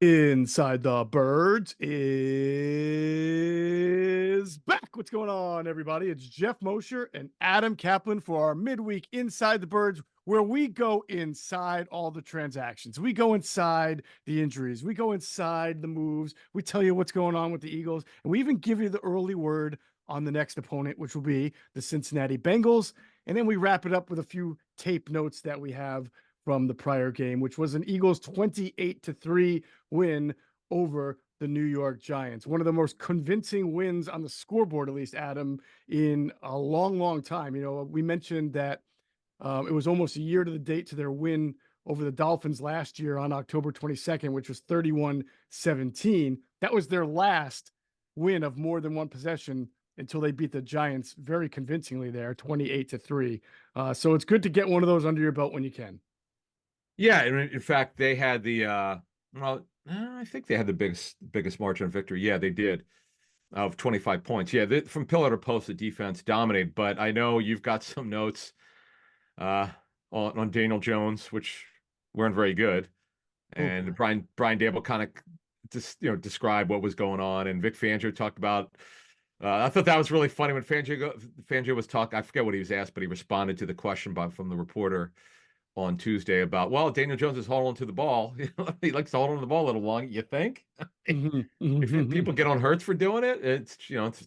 Inside the Birds is back. What's going on, everybody? It's Geoff Mosher and Adam Caplan for our midweek Inside the Birds, where we go inside all the transactions. We go inside the injuries. We go inside the moves. We tell you what's going on with the Eagles, and we even give you the early word on the next opponent, which will be the Cincinnati Bengals. And then we wrap it up with a few tape notes that we have from the prior game, which was an Eagles 28-3 win over the New York Giants. One of the most convincing wins on the scoreboard, at least, Adam, in a long, long time. You know, we mentioned that it was almost a year to the date to their win over the Dolphins last year on October 22nd, which was 31-17. That was their last win of more than one possession until they beat the Giants very convincingly there, 28-3. So it's good to get one of those under your belt when you can. Yeah, and in fact, they had I think they had the biggest margin of victory. Yeah, they did of 25 points. Yeah, from pillar to post, the defense dominated. But I know you've got some notes uh, on Daniel Jones, which weren't very good, Oh, and Brian Dable kind of just described what was going on, and Vic Fangio talked about. I thought that was really funny when Fangio was talking. I forget what he was asked, but he responded to the question from the reporter on Tuesday about, well, Daniel Jones is holding to the ball. He likes to hold on to the ball a little long. You think? mhm, If mhm. people get on Hurts for doing it, it's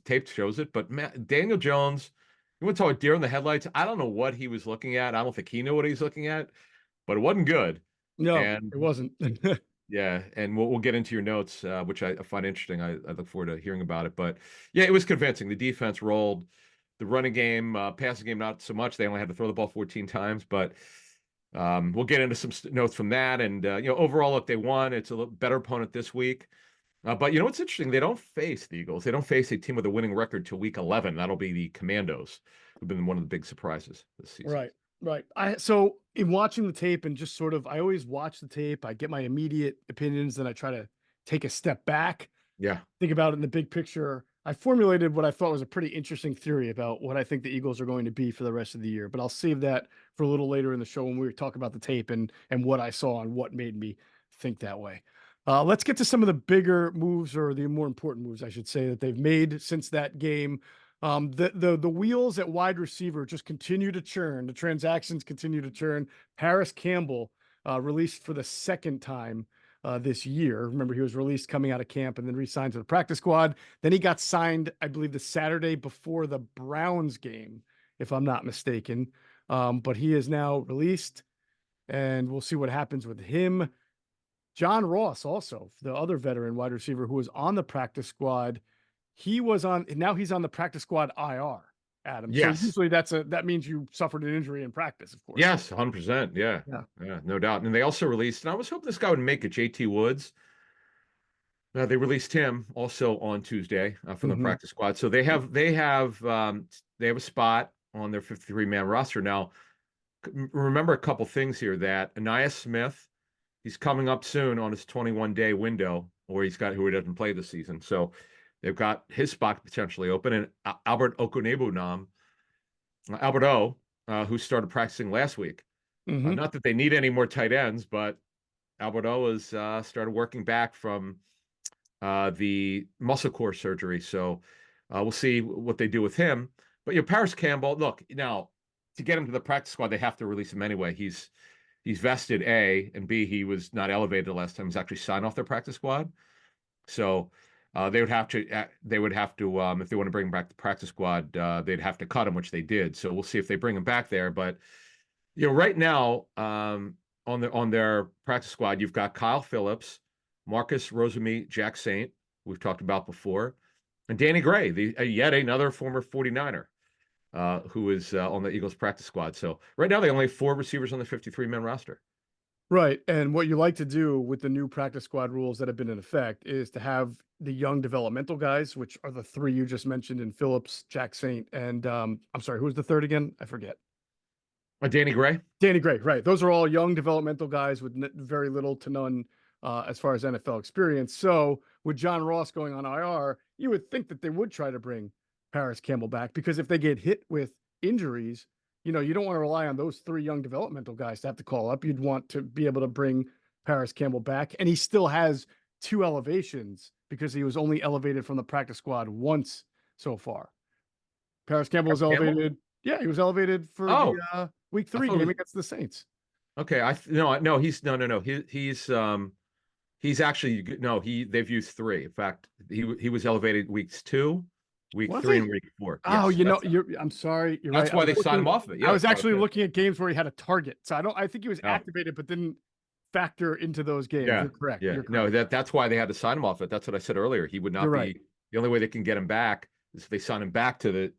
tape shows it. But man, Daniel Jones, you want to talk about deer in the headlights? I don't know what he was looking at. I don't think he knew what he was looking at, but it wasn't good. No, And it wasn't. yeah, and we'll get into your notes, which I find interesting. I look forward to hearing about it. But yeah, it was convincing. The defense rolled. The running game, passing game, not so much. They only had to throw the ball 14 times, but we'll get into some notes from that. And overall, look, they won. It's a little better opponent this week. But you know what's interesting? They don't face the Eagles. They don't face a team with a winning record till week 11. That'll be the Commandos, who've been one of the big surprises this season. Right, right. So in watching the tape and just sort of, I always watch the tape. I get my immediate opinions, then I try to take a step back, Yeah. think about it in the big picture. I formulated what I thought was a pretty interesting theory about what I think the Eagles are going to be for the rest of the year. But I'll save that for a little later in the show when we talk about the tape and what I saw and what made me think that way. Let's get to some of the bigger moves, or the more important moves, I should say, that they've made since that game. The wheels at wide receiver just continue to churn. The transactions continue to churn. Paris Campbell released for the second time this year. Remember, he was released coming out of camp and then re-signed to the practice squad. Then he got signed, I believe, the Saturday before the Browns game, if I'm not mistaken. But he is now released, and we'll see what happens with him. John Ross, also the other veteran wide receiver who was on the practice squad, now he's on the practice squad IR. Adam. So Yes. usually that means you suffered an injury in practice, of course. Yes. 100%. Yeah. Yeah. Yeah. No doubt. And they also released, and I was hoping this guy would make it, JT Woods. They released him also on Tuesday from the Hmm. practice squad. So they have a spot on their 53-man roster now. Remember a couple things here that Anais Smith, he's coming up soon on his 21-day window, or who he doesn't play this season. So they've got his spot potentially open. And Albert Okunebunam, Albert O, who started practicing last week. Hmm. Not that they need any more tight ends, but Albert O has started working back from the muscle core surgery. So we'll see what they do with him. But Paris Campbell, look, now to get him to the practice squad, they have to release him anyway. He's vested A, and B, he was not elevated the last time he's actually signed off their practice squad. So they would have to if they want to bring him back to the practice squad, they'd have to cut him, which they did. So we'll see if they bring him back there. But right now on their practice squad, you've got Kyle Phillips, Marcus Rosemy, Jack Saint, we've talked about before, and Danny Gray, yet another former 49er who is on the Eagles practice squad. So right now they only have four receivers on the 53-man roster. Right. And what you like to do with the new practice squad rules that have been in effect is to have the young developmental guys, which are the three you just mentioned in Phillips, Jack Saint, and I'm sorry, who was the third again? I forget. Danny Gray? Danny Gray, right. Those are all young developmental guys with very little to none as far as NFL experience. So with John Ross going on IR, you would think that they would try to bring Paris Campbell back, because if they get hit with injuries, you don't want to rely on those three young developmental guys to have to call up. You'd want to be able to bring Paris Campbell back. And he still has 2 elevations because he was only elevated from the practice squad once so far. Paris Campbell was Campbell? elevated. Yeah, he was elevated for the Oh, week I 3 thought it game was against the Saints. okay. No, he's no. He's actually no. They've used three. In fact, he was elevated weeks 2, week Was 3, he? and week 4. Oh, Yes, I'm sorry. You're right. that's why they signed him off of it. I Yeah, was that's why. actually Yeah. looking at games where he had a target. So I think he was No. activated, but didn't factor into those games. Yeah. You're correct. Yeah. You're No, correct. that's why they had to sign him off it. That's what I said earlier. He would You're not right. be the only way they can get him back is if they sign him back to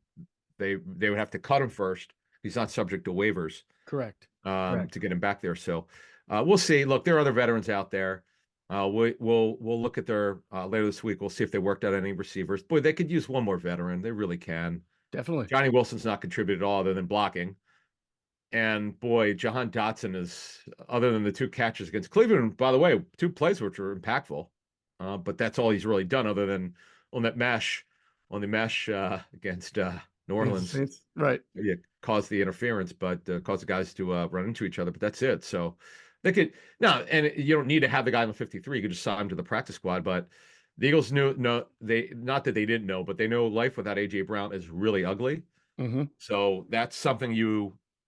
they would have to cut him first. He's not subject to waivers Correct. Correct. to get him back there. So we'll see. Look, there are other veterans out there. We'll look at their later this week. We'll see if they worked out any receivers. Boy, they could use one more veteran. They really can. Definitely. Johnny Wilson's not contributed at all other than blocking. And boy, Jahan Dotson is, other than the 2 catches against Cleveland, by the way, 2 plays which were impactful. But that's all he's really done other than on the mesh against New Against the Orleans. Saints. Right. Yeah, caused the interference, but caused the guys to run into each other. But that's it. So they could now, and you don't need to have the guy in the 53. You could just sign him to the practice squad. But the Eagles knew, no, they not that they didn't know, but they know life without AJ Brown is really ugly. Mm-hmm. So that's something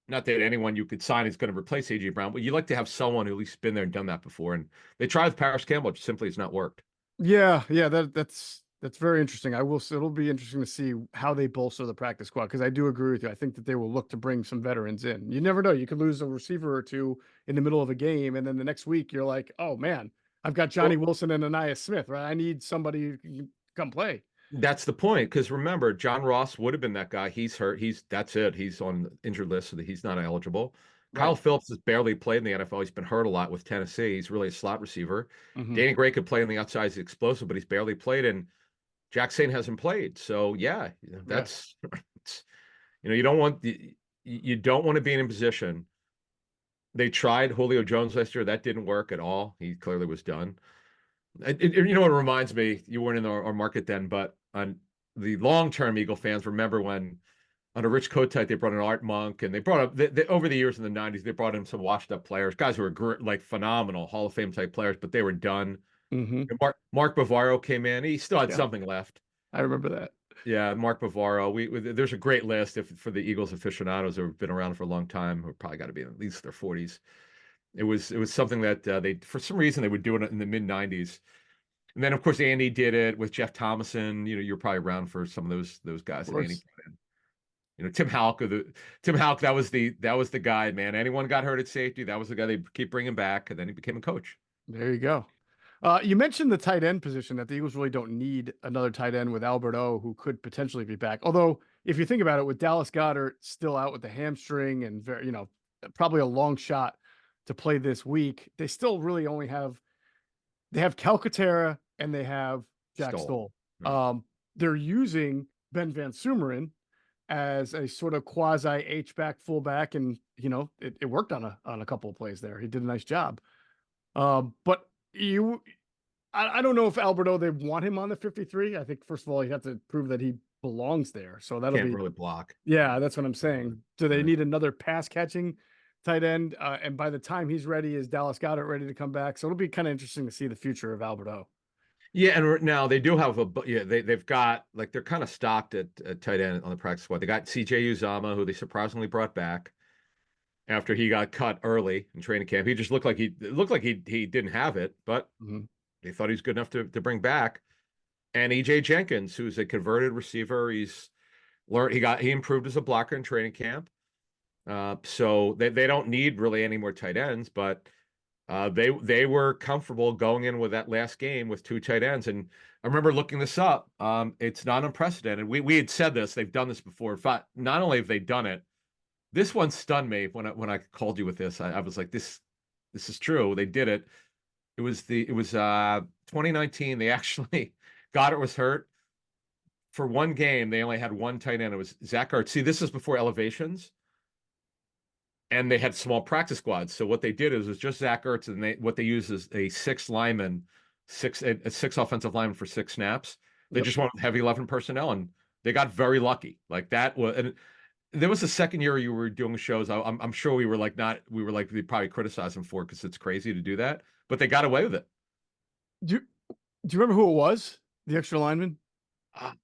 not that anyone you could sign is going to replace AJ Brown, but you like to have someone who at least been there and done that before. And they tried with Paris Campbell, which simply has not worked. Yeah, yeah, that's very interesting. It'll be interesting to see how they bolster the practice squad because I do agree with you. I think that they will look to bring some veterans in. You never know. You could lose a receiver or two in the middle of a game, and then the next week you're like, oh man, I've got Johnny Well, Wilson and Anais Smith, right? I need somebody who can come play. that's the point. Because remember, John Ross would have been that guy. He's hurt. That's it. He's on the injured list, so that he's not eligible. Kyle Right. Phillips has barely played in the NFL. He's been hurt a lot with Tennessee. He's really a slot receiver. Mm-hmm. Danny Gray could play on the outside. He's explosive, but he's barely played. And Jack Saint hasn't played. So yeah, Yeah. that's you don't want to be in a position. They tried Julio Jones last year. That didn't work at all. He clearly was done. You know what it reminds me? You weren't in our market then, but on the long-term Eagle fans remember when under Rich Kotite they brought in Art Monk, and they brought up over the years in the '90s they brought in some washed-up players, guys who were like phenomenal Hall of Fame type players, but they were done. Mm-hmm. And Mark Bavaro came in. He still had Yeah, something left. I remember that. Yeah, Mark Bavaro. There's a great list for the Eagles aficionados who have been around for a long time, who probably got to be in at least their 40s. It was something that they for some reason they would do it in the mid '90s, and then of course Andy did it with Jeff Thomason. You're probably around for some of those guys Of that Andy course. brought in. Tim Houck. That was the guy, man. Anyone got hurt at safety, that was the guy they keep bringing back, and then he became a coach. There you go. You mentioned the tight end position that the Eagles really don't need another tight end with Albert O, who could potentially be back. Although, if you think about it, with Dallas Goedert still out with the hamstring and probably a long shot to play this week, they still really only have Calcaterra and they have Jack Stoll. Stoll. Right. They're using Ben Van Sumeren as a sort of quasi H-back fullback, and it worked on a couple of plays there. He did a nice job. But I don't know if Alberto, they want him on the 53. I think, first of all, you have to prove that he belongs there. So that'll Can't be, really block. yeah, that's what I'm saying. Do they Right. need another pass catching tight end? And by the time he's ready, is Dallas Goedert ready to come back? So it'll be kind of interesting to see the future of Alberto. Yeah, and now they do have they've got, like, they're kind of stocked at tight end on the practice squad. They got CJ Uzama, who they surprisingly brought back after he got cut early in training camp. He just looked like he didn't have it, but Mm-hmm. they thought he was good enough to bring back. And EJ Jenkins, who's a converted receiver, he improved as a blocker in training camp. So they don't need really any more tight ends, but they were comfortable going in with that last game with 2 tight ends. And I remember looking this up. It's not unprecedented. We had said this. They've done this before. In fact, not only have they done it, this one stunned me when I called you with this. I was like, this is true. They did it. It was 2019. They actually Goddard was hurt for one game. They only had one tight end. It was Zach Ertz. See, this is before elevations, and they had small practice squads. So what they did is it was just Zach Ertz, and what they used is a 6 lineman, a 6 offensive lineman for 6 snaps. They Yep. just went with heavy 11 personnel, and they got very lucky. Like that was, and there was the second year you were doing shows. I'm sure we probably criticize them for it because it's crazy to do that, but they got away with it. Do you remember who it was? The extra lineman? Ah,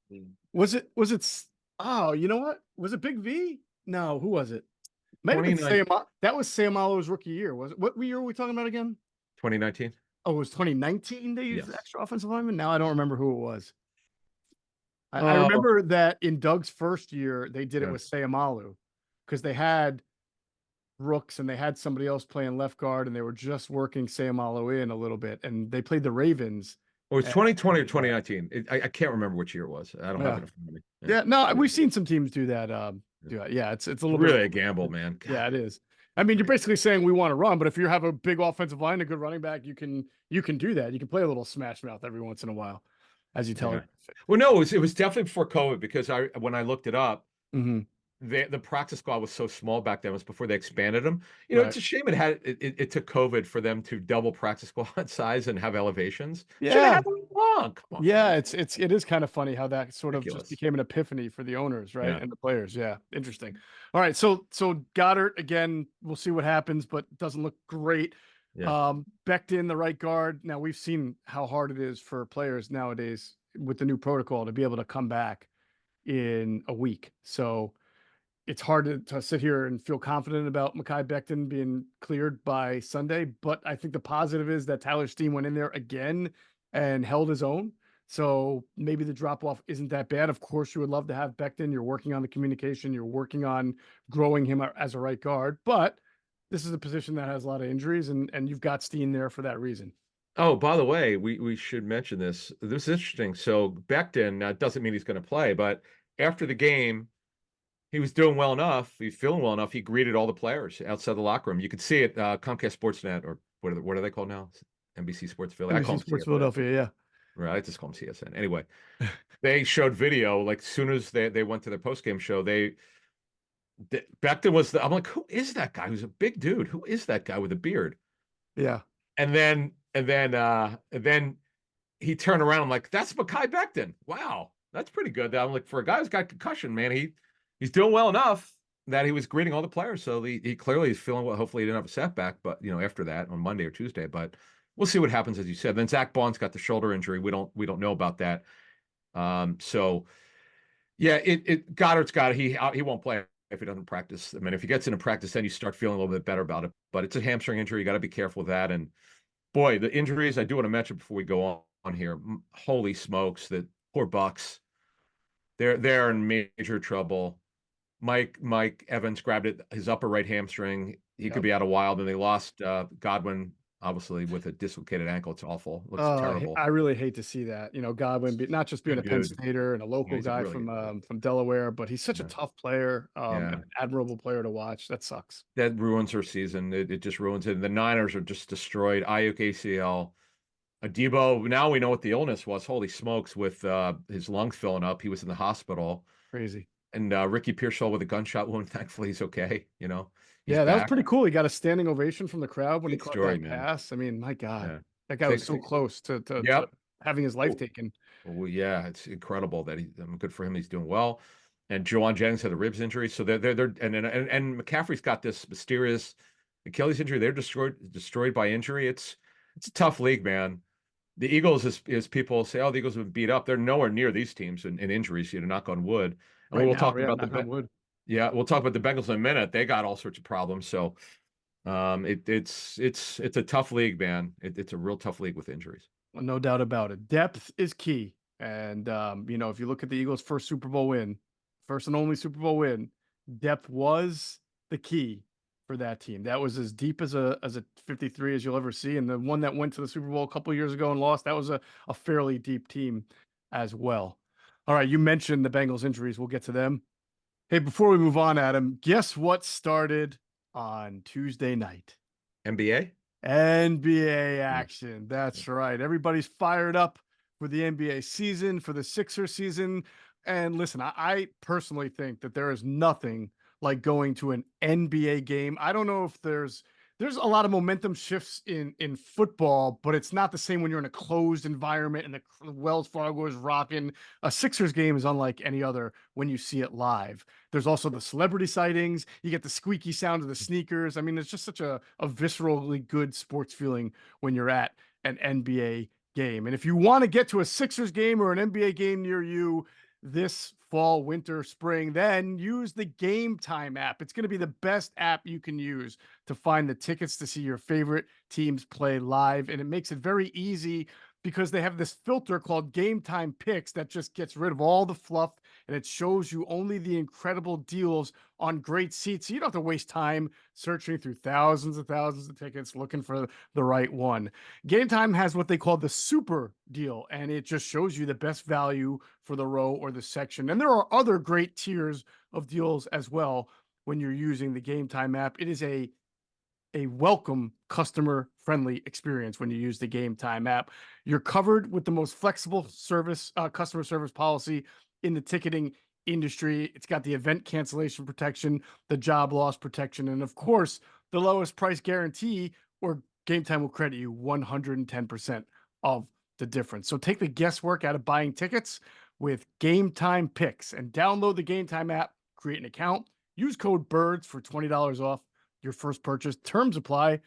Oh, you know what? Was it Big V? No, who was it? Might have been 29 Sayama. That was Sayamalo's rookie year. Was it? What year are we talking about again? 2019? Oh, it was 2019 they used the Yes. extra offensive lineman. Now I don't remember who it was. I Oh, remember that in Doug's first year, they did it yeah. with Sayamalu because they had Brooks and they had somebody else playing left guard and they were just working Sayamalu in a little bit. And they played the Ravens. Or it's And, 2020 or 2019. I can't remember which year it was. I don't have yeah. it in front of me. Yeah. Yeah. No, Yeah. we've seen some teams do that. Yeah. Do that. Yeah. It's a It's little bit of really a gamble, man. yeah, God, it is. I mean, you're crazy. basically saying we want to run, but if you have a big offensive line, a good running back, you can do that. You can play a little smash mouth every once in a while, as you tell Yeah. it. Well, no, it was definitely before COVID because when I looked it up, Hmm. the practice squad was so small back then. It was before they expanded them. Right. It's a shame it took COVID for them to double practice squad size and have elevations. Should have Yeah. had them all along. Come on, Yeah. man. It is kind of funny how that sort of just Ridiculous. became an epiphany for the owners, right? Yeah. And the players. Yeah. Interesting. All right. So Goddard again, we'll see what happens, but doesn't look great. Yeah. Becton, the right guard. Now we've seen how hard it is for players nowadays with the new protocol to be able to come back in a week. So it's hard to sit here and feel confident about Mekhi Becton being cleared by Sunday. But I think the positive is that Tyler Steen went in there again and held his own. So maybe the drop off isn't that bad. Of course, you would love to have Becton. You're working on the communication, you're working on growing him as a right guard. But this is a position that has a lot of injuries, and you've got Steen there for that reason. Oh, by the way, we should mention this. This is interesting. So Becton, now it doesn't mean he's going to play, but after the game, he was doing well enough. He's feeling well enough. He greeted all the players outside the locker room. You could see it. Comcast Sportsnet, or what are they called now? NBC Sports Philly. I call NBC them Sports CSN. Philadelphia. Right, I just call them CSN. Anyway, they showed video like as soon as they went to their post game show. Becton was I'm like, who is that guy? Who's a big dude? Who is that guy with a beard? Yeah. Yeah. And then he turned around. I'm like, that's Mekhi Becton. Wow, that's pretty good. I'm like, for a guy who's got concussion, man, he's doing well enough that he was greeting all the players. So he clearly is feeling well. Hopefully, he didn't have a setback, but after that on Monday or Tuesday. But we'll see what happens, as you said. Then Zach Bond's got the shoulder injury. We don't know about that. So yeah, it Goddard's got it. He won't play if he doesn't practice. I mean, if he gets into practice, then you start feeling a little bit better about it. But it's a hamstring injury. You got to be careful with that. And boy, the injuries I do want to mention before we go on here. Holy smokes, the poor Bucks. They're in major trouble. Mike Evans grabbed his upper right hamstring. He could Yep. be out a while. Then they lost Godwin, obviously with a dislocated ankle. It's awful. Looks terrible. I really hate to see that. Godwin, not just being a Good Penn dude. Stater and a Yeah, local he's a guy really good dude. from Delaware, but he's such a Yeah. tough player, and Yeah. an admirable player to watch. That sucks. That ruins her season. It just ruins it. And the Niners are just destroyed. Ayuk ACL. Adebo, now we know what the illness was. Holy smokes, with his lungs filling up. He was in the hospital. Crazy. And Ricky Pearsall with a gunshot wound. Thankfully, he's okay. He's Yeah, that was back. pretty cool. He got a standing ovation from the crowd when he Good caught story, that man. pass. I mean, my God, Yeah. that guy was Six, so six. close to Yep. having his life Oh, taken. well, yeah, it's incredible that good for him. He's doing well. And Juwan Jennings had a ribs injury, so they're and McCaffrey's got this mysterious Achilles injury. They're destroyed by injury. It's a tough league, man. The Eagles, is people say, oh, the Eagles have been beat up. They're nowhere near these teams in injuries. Knock on wood. And we Right will now, talk yeah, about knock on wood. yeah, we'll talk about the Bengals in a minute. They got all sorts of problems. So it's a tough league, man. It's a real tough league with injuries. No doubt about it. Depth is key. And, if you look at the Eagles' first Super Bowl win, first and only Super Bowl win, depth was the key for that team. That was as deep as a 53 as you'll ever see. And the one that went to the Super Bowl a couple years ago and lost, that was a fairly deep team as well. All right. You mentioned the Bengals injuries. We'll get to them. Hey, before we move on, Adam, guess what started on Tuesday night? NBA? NBA Yeah. action. That's right. Everybody's fired up for the NBA season, for the Sixers season. And listen, I personally think that there is nothing like going to an NBA game. I don't know if there's a lot of momentum shifts in football, but it's not the same when you're in a closed environment and the Wells Fargo is rocking. A Sixers game is unlike any other when you see it live. There's also the celebrity sightings. You get the squeaky sound of the sneakers. I mean, it's just such a viscerally good sports feeling when you're at an NBA game. And if you want to get to a Sixers game or an NBA game near you this fall, winter, spring, then use the Game Time app. It's going to be the best app you can use to find the tickets to see your favorite teams play live. And it makes it very easy because they have this filter called Game Time Picks that just gets rid of all the fluff and it shows you only the incredible deals on great seats. So you don't have to waste time searching through thousands of tickets looking for the right one. Game Time has what they call the super deal, and it just shows you the best value for the row or the section. And there are other great tiers of deals as well when you're using the Game Time app. It is a welcome customer friendly experience when you use the Game Time app. You're covered with the most flexible service, customer service policy in the ticketing industry. It's got the event cancellation protection, the job loss protection, and of course, the lowest price guarantee, or Game Time will credit you 110% of the difference. So take the guesswork out of buying tickets with Game Time Picks and download the Game Time app, create an account, use code BIRDS for $20 off your first purchase. Terms apply.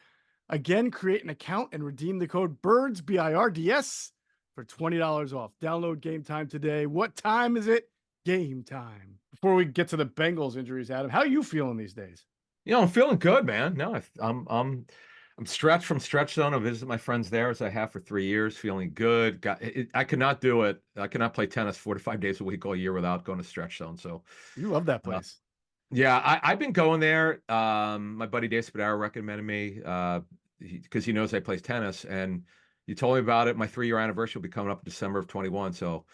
Again, create an account and redeem the code BIRDS, BIRDS, for $20 off. Download Game Time today. What time is it? Game time. Before we get to the Bengals injuries, Adam, how are you feeling these days? I'm feeling good, man. No, I'm stretched from stretch zone. I visit my friends there as I have for 3 years, feeling good. I cannot do it. I cannot play tennis 4 to 5 days a week all year without going to stretch zone. So, You love that uh, place. yeah, I've been going there. My buddy Dave Spadaro recommended me because he knows I play tennis, and he told me about it. My 3-year anniversary will be coming up in December of 21. So,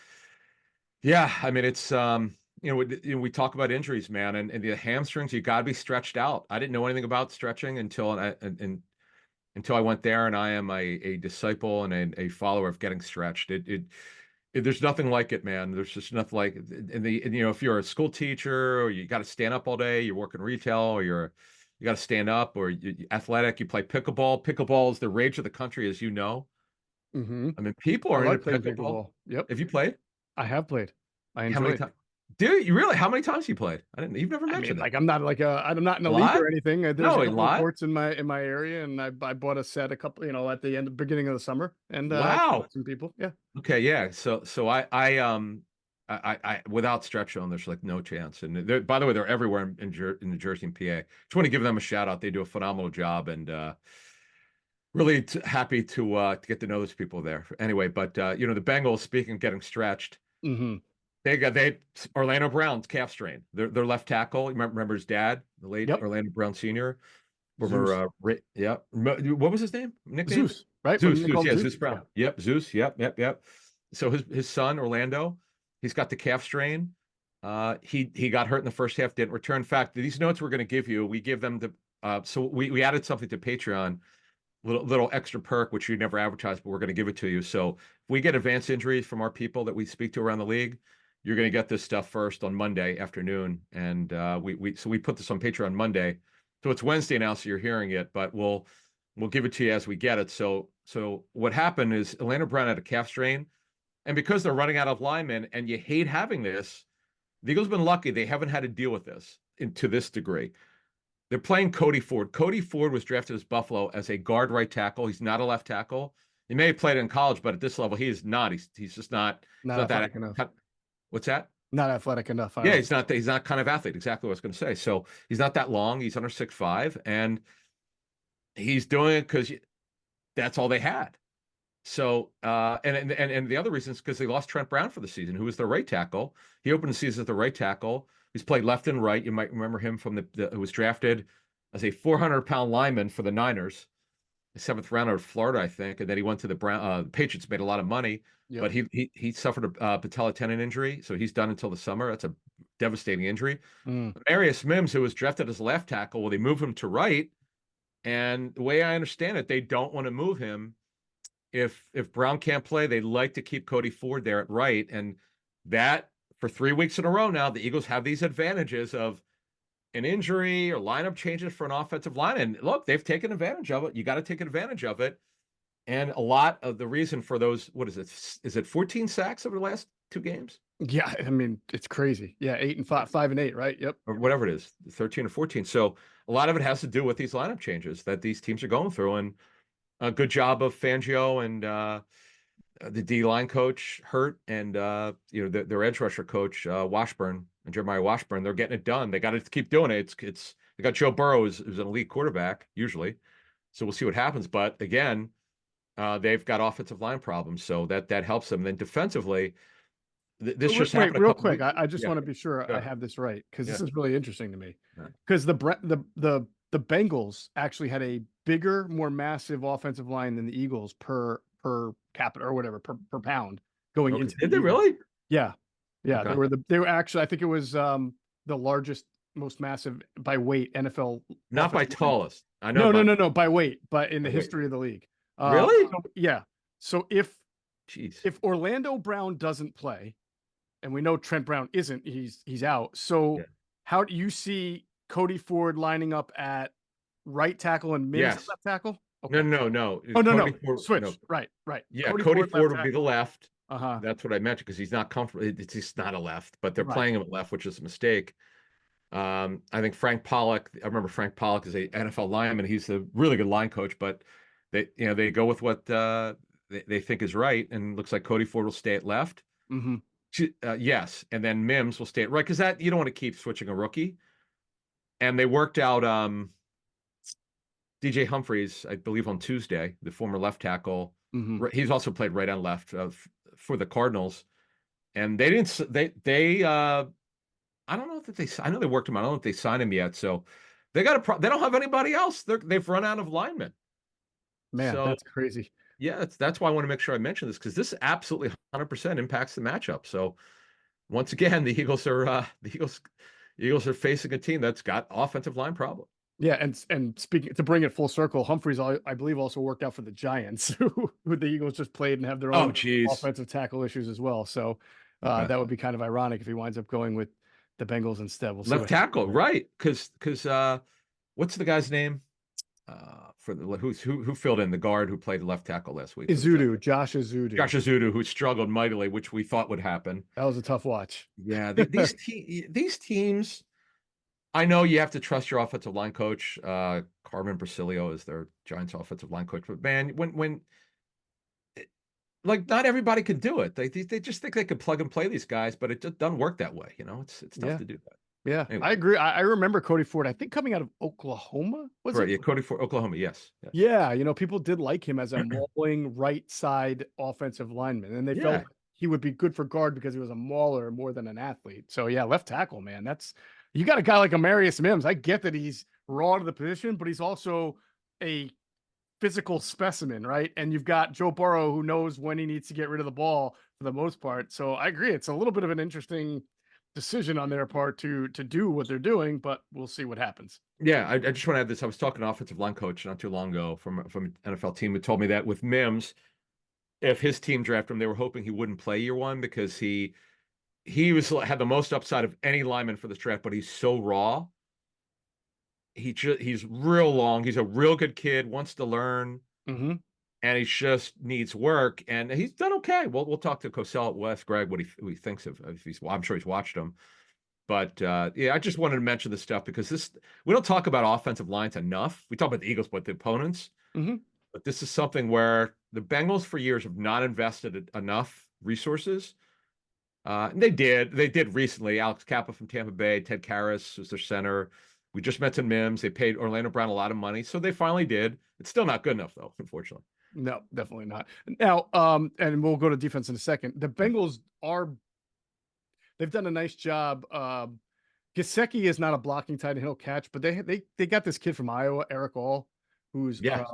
yeah, I mean, it's we talk about injuries, man, and the hamstrings. You got to be stretched out. I didn't know anything about stretching until I went there, and I am a disciple and a follower of getting stretched. There's nothing like it, man. There's just nothing like it. If you're a school teacher or you got to stand up all day, you're working retail, or you got to stand up, or you athletic, you play pickleball. Pickleball is the rage of the country, as you know. Mm-hmm. I mean, people I are into like playing pickleball. pickleball. Yep. Have you played? I have played. I How many enjoy it. times? Dude, you really? How many times you played? I didn't. You've never I mean, mentioned it. like I'm not in A a league lot? or anything. There's a No, a couple of lot. courts in my area, and I bought a set a couple, at the beginning of the summer, and Wow. some people. Yeah. Okay, yeah. So I without stretch on, there's like no chance. And by the way, they're everywhere in New Jersey and PA. Just want to give them a shout out. They do a phenomenal job, and really happy to get to know those people there. Anyway, but the Bengals, speaking of getting stretched, Mm-hmm. they Orlando Brown's calf strain. Their left tackle. You remember his dad, the late Yep. Orlando Brown Sr. Zeus. Yeah. What was his nickname? Zeus. Right? Wasn't Zeus. they Zeus. call him Yeah, Zeus? Zeus Yeah. Brown. Yep. Zeus. Yep. So his son Orlando, he's got the calf strain. He got hurt in the first half, didn't return. In fact, these notes we're going to give you, we give them to. So we added something to Patreon, little extra perk which we never advertised, but we're going to give it to you. So if we get advanced injuries from our people that we speak to around the league, you're going to get this stuff first on Monday afternoon, and we put this on Patreon Monday, so it's Wednesday now, so you're hearing it, but we'll give it to you as we get it. So what happened is Orlando Brown had a calf strain, and because they're running out of linemen, and you hate having this, the Eagles have been lucky they haven't had to deal with this to this degree. They're playing Cody Ford. Cody Ford was drafted as Buffalo as a guard right tackle. He's not a left tackle. He may have played in college, but at this level, he is not. He's just not. He's Not not that. athletic enough. What's that? Not athletic enough. I Yeah, don't. he's not kind of athlete. Exactly what I was going to say. So he's not that long. He's under 6'5", and he's doing it because that's all they had. So and the other reason is because they lost Trent Brown for the season, who was their right tackle. He opened the season as the right tackle. He's played left and right. You might remember him from who was drafted as a 400-pound lineman for the Niners, the 7th round out of Florida, I think, and then he went to the Patriots, made a lot of money, Yep. but he suffered a patella tendon injury, so he's done until the summer. That's a devastating injury. Mm. Marius Mims, who was drafted as left tackle, well, they move him to right, and the way I understand it, they don't want to move him if Brown can't play. They like to keep Cody Ford there at right, and that for 3 weeks in a row now, the Eagles have these advantages of an injury or lineup changes for an offensive line. And look, they've taken advantage of it. You got to take advantage of it. And a lot of the reason for those, what is it? Is it 14 sacks over the last 2 games? Yeah, I mean, it's crazy. Yeah, 8-5, 5-8, right? Yep. Or whatever it is, 13 or 14. So a lot of it has to do with these lineup changes that these teams are going through. And a good job of Fangio and the D line coach hurt, and their edge rusher coach Washburn and Jeremiah Washburn. They're getting it done. They got to keep doing it. It's they got Joe Burrow who's an elite quarterback usually, so we'll see what happens. But again, they've got offensive line problems, so that helps them. And then defensively, this just Wait, happened a real couple quick. weeks. I just Yeah, want to be sure I yeah, have this right because yeah, this is really interesting to me. yeah. Because the Bengals actually had a bigger, more massive offensive line than the Eagles per capita or whatever per pound going Okay, into the did they Eagles. really? Yeah, yeah, Okay, they were actually I think it was the largest, most massive by weight NFL not by offensive line. tallest. I know, No, by weight, but in the wait, history of the league. really? So yeah, so Jeez. if Orlando Brown doesn't play, and we know Trent Brown isn't, he's out. So Yeah. how do you see Cody Ford lining up at right tackle and Mims at Yes. left tackle? No, Okay. no, no. Oh no, Cody Ford. No. switch. Right. Yeah, Cody Cody Ford left Ford would be the tackle. left. Uh-huh. That's what I mentioned because he's not comfortable. It's just not a left, but they're Right. playing him at left, which is a mistake. I think Frank Pollock. I remember Frank Pollock is a NFL lineman. He's a really good line coach, but they go with what they think is right, and looks like Cody Ford will stay at left. Mm-hmm. Yes, and then Mims will stay at right because that you don't want to keep switching a rookie. And they worked out DJ Humphries, I believe, on Tuesday, the former left tackle. Mm-hmm. He's also played right on left for the Cardinals, and they didn't. They I don't know that they. I know they worked him out. I don't know if they signed him yet. So they got a. They don't have anybody else. They've run out of linemen. Man, So that's crazy. yeah, that's why I want to make sure I mention this because this absolutely 100% impacts the matchup. So once again, the Eagles are facing a team that's got offensive line problem. Yeah, and speaking to bring it full circle, Humphreys, I believe, also worked out for the Giants, who the Eagles just played and have their Oh, own geez. offensive tackle issues as well. So Okay. that would be kind of ironic if he winds up going with the Bengals instead. We'll see Left what happens tackle, there. right? Because what's the guy's name? For the who filled in the guard who played left tackle last week for the Giants? Izudu, Josh Izudu. Josh Azudu, who struggled mightily, which we thought would happen. That was a tough watch. Yeah, these teams. I know you have to trust your offensive line coach. Carmen Brasilio is their Giants offensive line coach, but man, when like not everybody can do it. They just think they can plug and play these guys, but it just doesn't work that way. It's tough Yeah, to do that. yeah, Anyway, I agree. I remember Cody Ford. I think coming out of Oklahoma, was right? it? Yeah, Cody for Oklahoma. Yes, yes. Yeah, people did like him as a mauling right side offensive lineman, and they felt Yeah, he would be good for guard because he was a mauler more than an athlete. So yeah, left tackle, man. You got a guy like Amarius Mims. I get that he's raw to the position, but he's also a physical specimen, right? And you've got Joe Burrow who knows when he needs to get rid of the ball for the most part. So I agree, it's a little bit of an interesting decision on their part to do what they're doing, but we'll see what happens. yeah. I just want to add this. I was talking to an offensive line coach not too long ago from an NFL team who told me that with Mims, if his team drafted him, they were hoping he wouldn't play year one because he had the most upside of any lineman for this draft, but he's so raw. He's real long. He's a real good kid, wants to learn, Mm-hmm. and he just needs work. And he's done okay. We'll talk to Cosell at West, Greg, what he thinks of if he's. Well, I'm sure he's watched him. But yeah, I just wanted to mention this stuff because we don't talk about offensive lines enough. We talk about the Eagles, but the opponents. Mm-hmm. But this is something where the Bengals for years have not invested enough resources. And they did recently. Alex Kappa from Tampa Bay, Ted Karras was their center. We just mentioned Mims. They paid Orlando Brown a lot of money, so they finally did. It's still not good enough, though, unfortunately. No, definitely not. Now, and we'll go to defense in a second. The Yeah. Bengals they've done a nice job. Gesicki is not a blocking tight end; he'll catch, but they got this kid from Iowa, Eric All, who's Yes.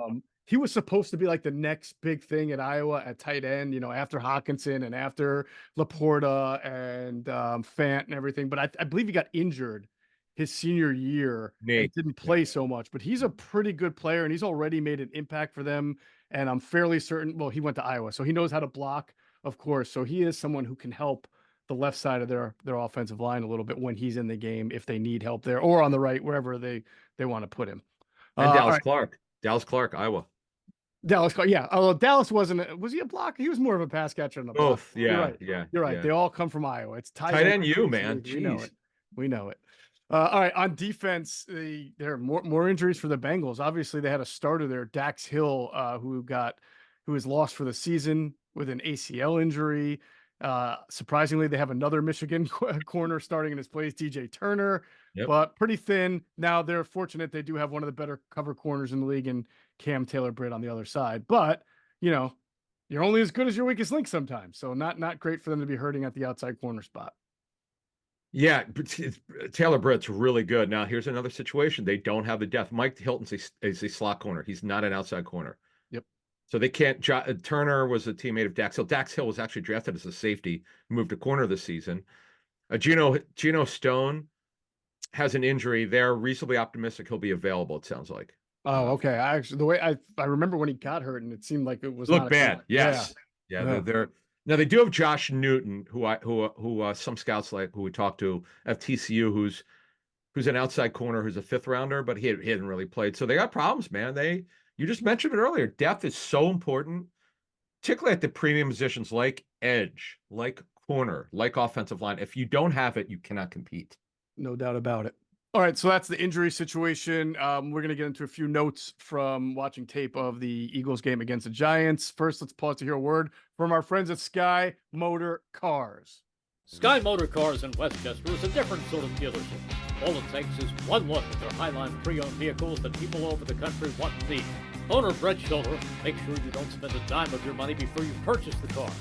he was supposed to be like the next big thing at Iowa at tight end, after Hawkinson and after Laporta and Fant and everything. But I believe he got injured his senior year and Nate. didn't Yeah. play so much. But he's a pretty good player, and he's already made an impact for them. And I'm fairly certain. Well, he went to Iowa, so he knows how to block, of course. So he is someone who can help the left side of their offensive line a little bit when he's in the game if they need help there, or on the right, wherever they want to put him. And All Dallas right, Clark. Dallas Clark, Iowa. Dallas. Yeah, although Dallas was he a blocker? He was more of a pass catcher than a blocker. Both. You're Yeah. right. Yeah. You're right. Yeah. They all come from Iowa. It's ties Tight and end you, man. we know it. Jeez. We know it. All right, on defense, there are more injuries for the Bengals. Obviously, they had a starter there, Dax Hill, who was lost for the season. with an ACL injury. Surprisingly, they have another Michigan corner starting in his place, DJ Turner, Yep. but pretty thin. Now they're fortunate they do have one of the better cover corners in the league in Cam Taylor-Britt on the other side. But, you know, you're only as good as your weakest link sometimes. So not great for them to be hurting at the outside corner spot. Yeah, but Taylor Britt's really good. Now, here's another situation. They don't have the depth. Mike Hilton's a slot corner. He's not an outside corner. Yep. So they can't. Turner was a teammate of Dax Hill. Dax Hill was actually drafted as a safety, moved to corner this season. Geno Stone has an injury. They're reasonably optimistic he'll be available, it sounds like. Oh, okay. I actually, the way I remember when he got hurt and it seemed like it was Look not bad. Yes. Yeah. Yeah. They're now they do have Josh Newton, who some scouts like who we talked to at TCU, who's an outside corner, who's a fifth rounder, but he hadn't really played. So they got problems, man. You just mentioned it earlier. Depth is so important, particularly at the premium positions like edge, like corner, like offensive line. If you don't have it, you cannot compete. No doubt about it. All right, so that's the injury situation. We're going to get into a few notes from watching tape of the Eagles game against the Giants. First, let's pause to hear a word from our friends at Sky Motor Cars. Sky Motor Cars in Westchester is a different sort of dealership. All it takes is one look at their Highline pre-owned vehicles that people all over the country want and need. Owner Brett Schiller makes sure you don't spend a dime of your money before you purchase the car.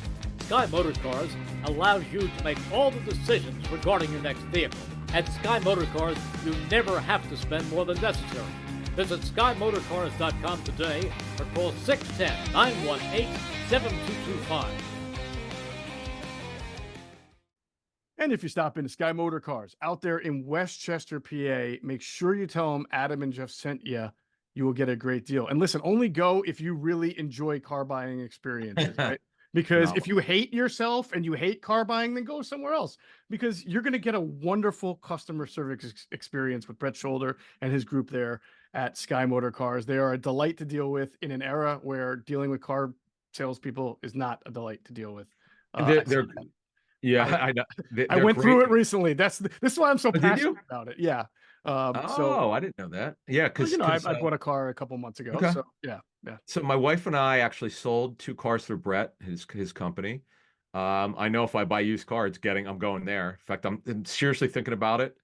Sky Motor Cars allows you to make all the decisions regarding your next vehicle. At Sky Motor Cars, you never have to spend more than necessary. Visit SkyMotorCars.com today or call 610-918-7225. And if you stop into Sky Motor Cars out there in Westchester, PA, make sure you tell them Adam and Geoff sent you. You will get a great deal. And listen, only go if you really enjoy car buying experiences, right? Because if you hate yourself and you hate car buying, then go somewhere else because you're going to get a wonderful customer service experience with Brett Shoulder and his group there at Sky Motor Cars. They are a delight to deal with in an era where dealing with car salespeople is not a delight to deal with. Yeah, I know. I went through it recently. This is why I'm so passionate about it. Yeah. I didn't know that. Yeah, because I bought a car a couple months ago. Okay. So yeah. So my wife and I actually sold 2 cars through Brett, his company. I know if I buy used cars, I'm going there. In fact, I'm seriously thinking about it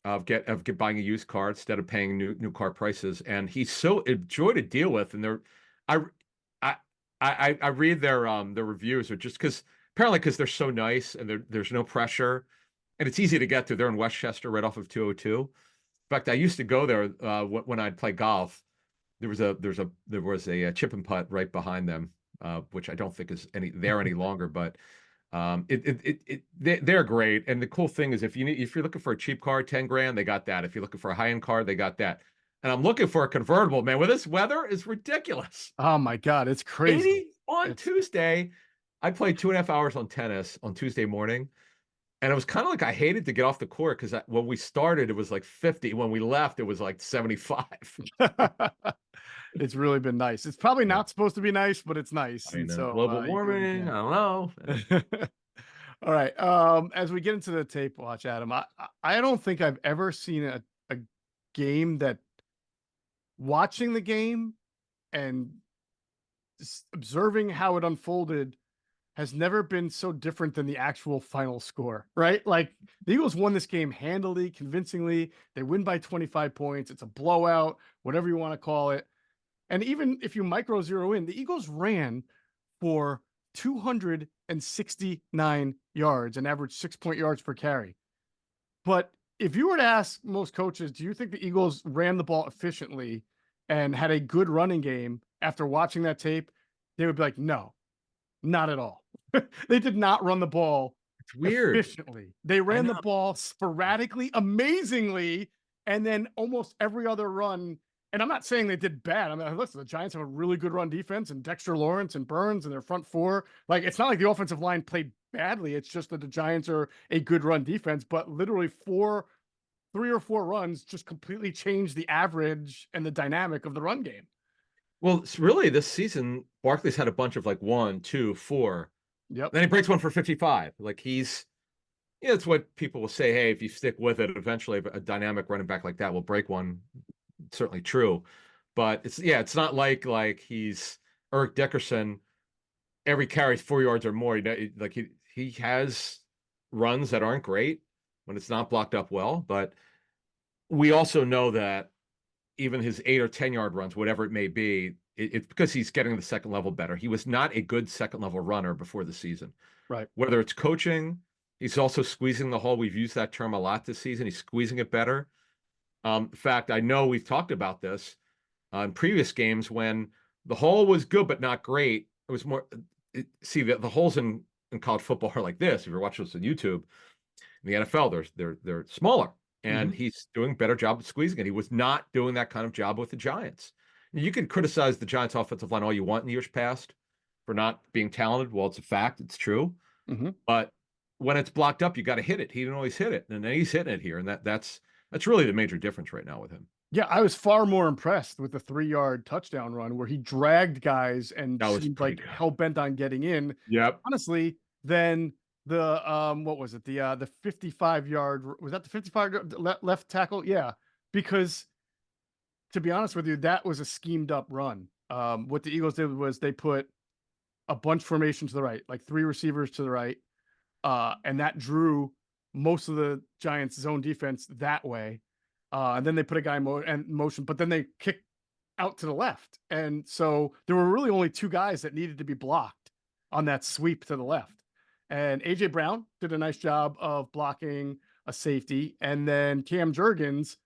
of buying a used car instead of paying new car prices. And he's so a joy to deal with. And I read their reviews are just because they're so nice and there's no pressure and it's easy to get to. They're in Westchester, right off of 202. In fact, I used to go there when I'd play golf. There was a chip and putt right behind them, which I don't think is there any longer. But they're great. And the cool thing is, if you're looking for a cheap car, 10 grand, they got that. If you're looking for a high end car, they got that. And I'm looking for a convertible, man. With this weather, it's ridiculous. Oh my God, it's crazy. 80 on Tuesday. I played 2.5 hours on tennis on Tuesday morning. And it was kind of like I hated to get off the court because when we started, it was like 50. When we left, it was like 75. It's really been nice. It's probably not supposed to be nice, but it's nice. I know. So, global warming. I don't know. All right. As we get into the tape watch, Adam, I don't think I've ever seen a game that watching the game and observing how it unfolded has never been so different than the actual final score, right? Like the Eagles won this game handily, convincingly. They win by 25 points. It's a blowout, whatever you want to call it. And even if you micro zero in, the Eagles ran for 269 yards and averaged 6 yards per carry. But if you were to ask most coaches, do you think the Eagles ran the ball efficiently and had a good running game after watching that tape? They would be like, no, not at all. They did not run the ball efficiently. They ran the ball sporadically, amazingly, and then almost every other run. And I'm not saying they did bad. I mean, listen, the Giants have a really good run defense and Dexter Lawrence and Burns and their front four. Like, it's not like the offensive line played badly. It's just that the Giants are a good run defense, but literally 3 or 4 runs just completely changed the average and the dynamic of the run game. Well, it's really this season, Barkley's had a bunch of like 1, 2, 4. Yep. Then he breaks one for 55. Like it's what people will say. Hey, if you stick with it, eventually a dynamic running back like that will break one. It's certainly true, but it's not like he's Eric Dickerson every carry is 4 yards or more. Like he has runs that aren't great when it's not blocked up well, but we also know that even his 8 or 10 yard runs, whatever it may be, it's because he's getting the second level better. He was not a good second level runner before the season. Right. Whether it's coaching, he's also squeezing the hole. We've used that term a lot this season. He's squeezing it better. In fact, I know we've talked about this in previous games when the hole was good but not great. It was more. See, the holes in college football are like this. If you're watching this on YouTube, in the NFL, they're smaller, and he's doing a better job of squeezing it. He was not doing that kind of job with the Giants. You can criticize the Giants' offensive line all you want in years past for not being talented. Well, it's a fact; it's true. But when it's blocked up, you got to hit it. He didn't always hit it, and then he's hitting it here, and that's really the major difference right now with him. Yeah, I was far more impressed with the 3-yard touchdown run where he dragged guys and That was seemed pretty like good. hell bent on getting in. Yep. Honestly, then the what was it? The 55-yard, was that the 55 left tackle? Yeah, because to be honest with you, that was a schemed up run. What the Eagles did was they put a bunch formation to the right, like 3 receivers to the right, and that drew most of the Giants' zone defense that way. And then they put a guy in motion, but then they kicked out to the left. And so there were really only 2 guys that needed to be blocked on that sweep to the left. And A.J. Brown did a nice job of blocking a safety. And then Cam Jurgens,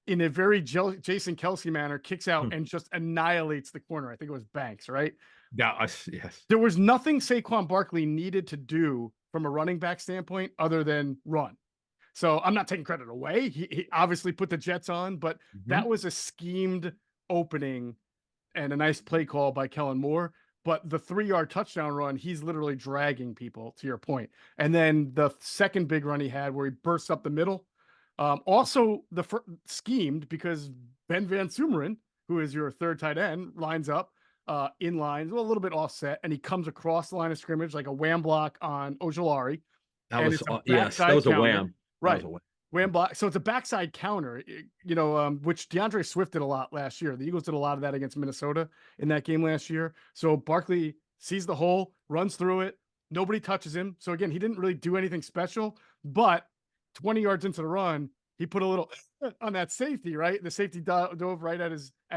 in a very Jason Kelsey manner, kicks out and just annihilates the corner. I think it was Banks, right? Yes. There was nothing Saquon Barkley needed to do from a running back standpoint other than run. So I'm not taking credit away. He obviously put the Jets on, but that was a schemed opening and a nice play call by Kellen Moore. But the 3-yard touchdown run, he's literally dragging people, to your point. And then the second big run he had where he bursts up the middle, also schemed because Ben Van Sumeren, who is your third tight end, lines up in lines, well, a little bit offset, and he comes across the line of scrimmage like a wham block on Ojulari. That was a wham. Right. Wham block. So it's a backside counter, which DeAndre Swift did a lot last year. The Eagles did a lot of that against Minnesota in that game last year. So Barkley sees the hole, runs through it. Nobody touches him. So again, he didn't really do anything special, but 20 yards into the run, he put a little on that safety, right? The safety dove right at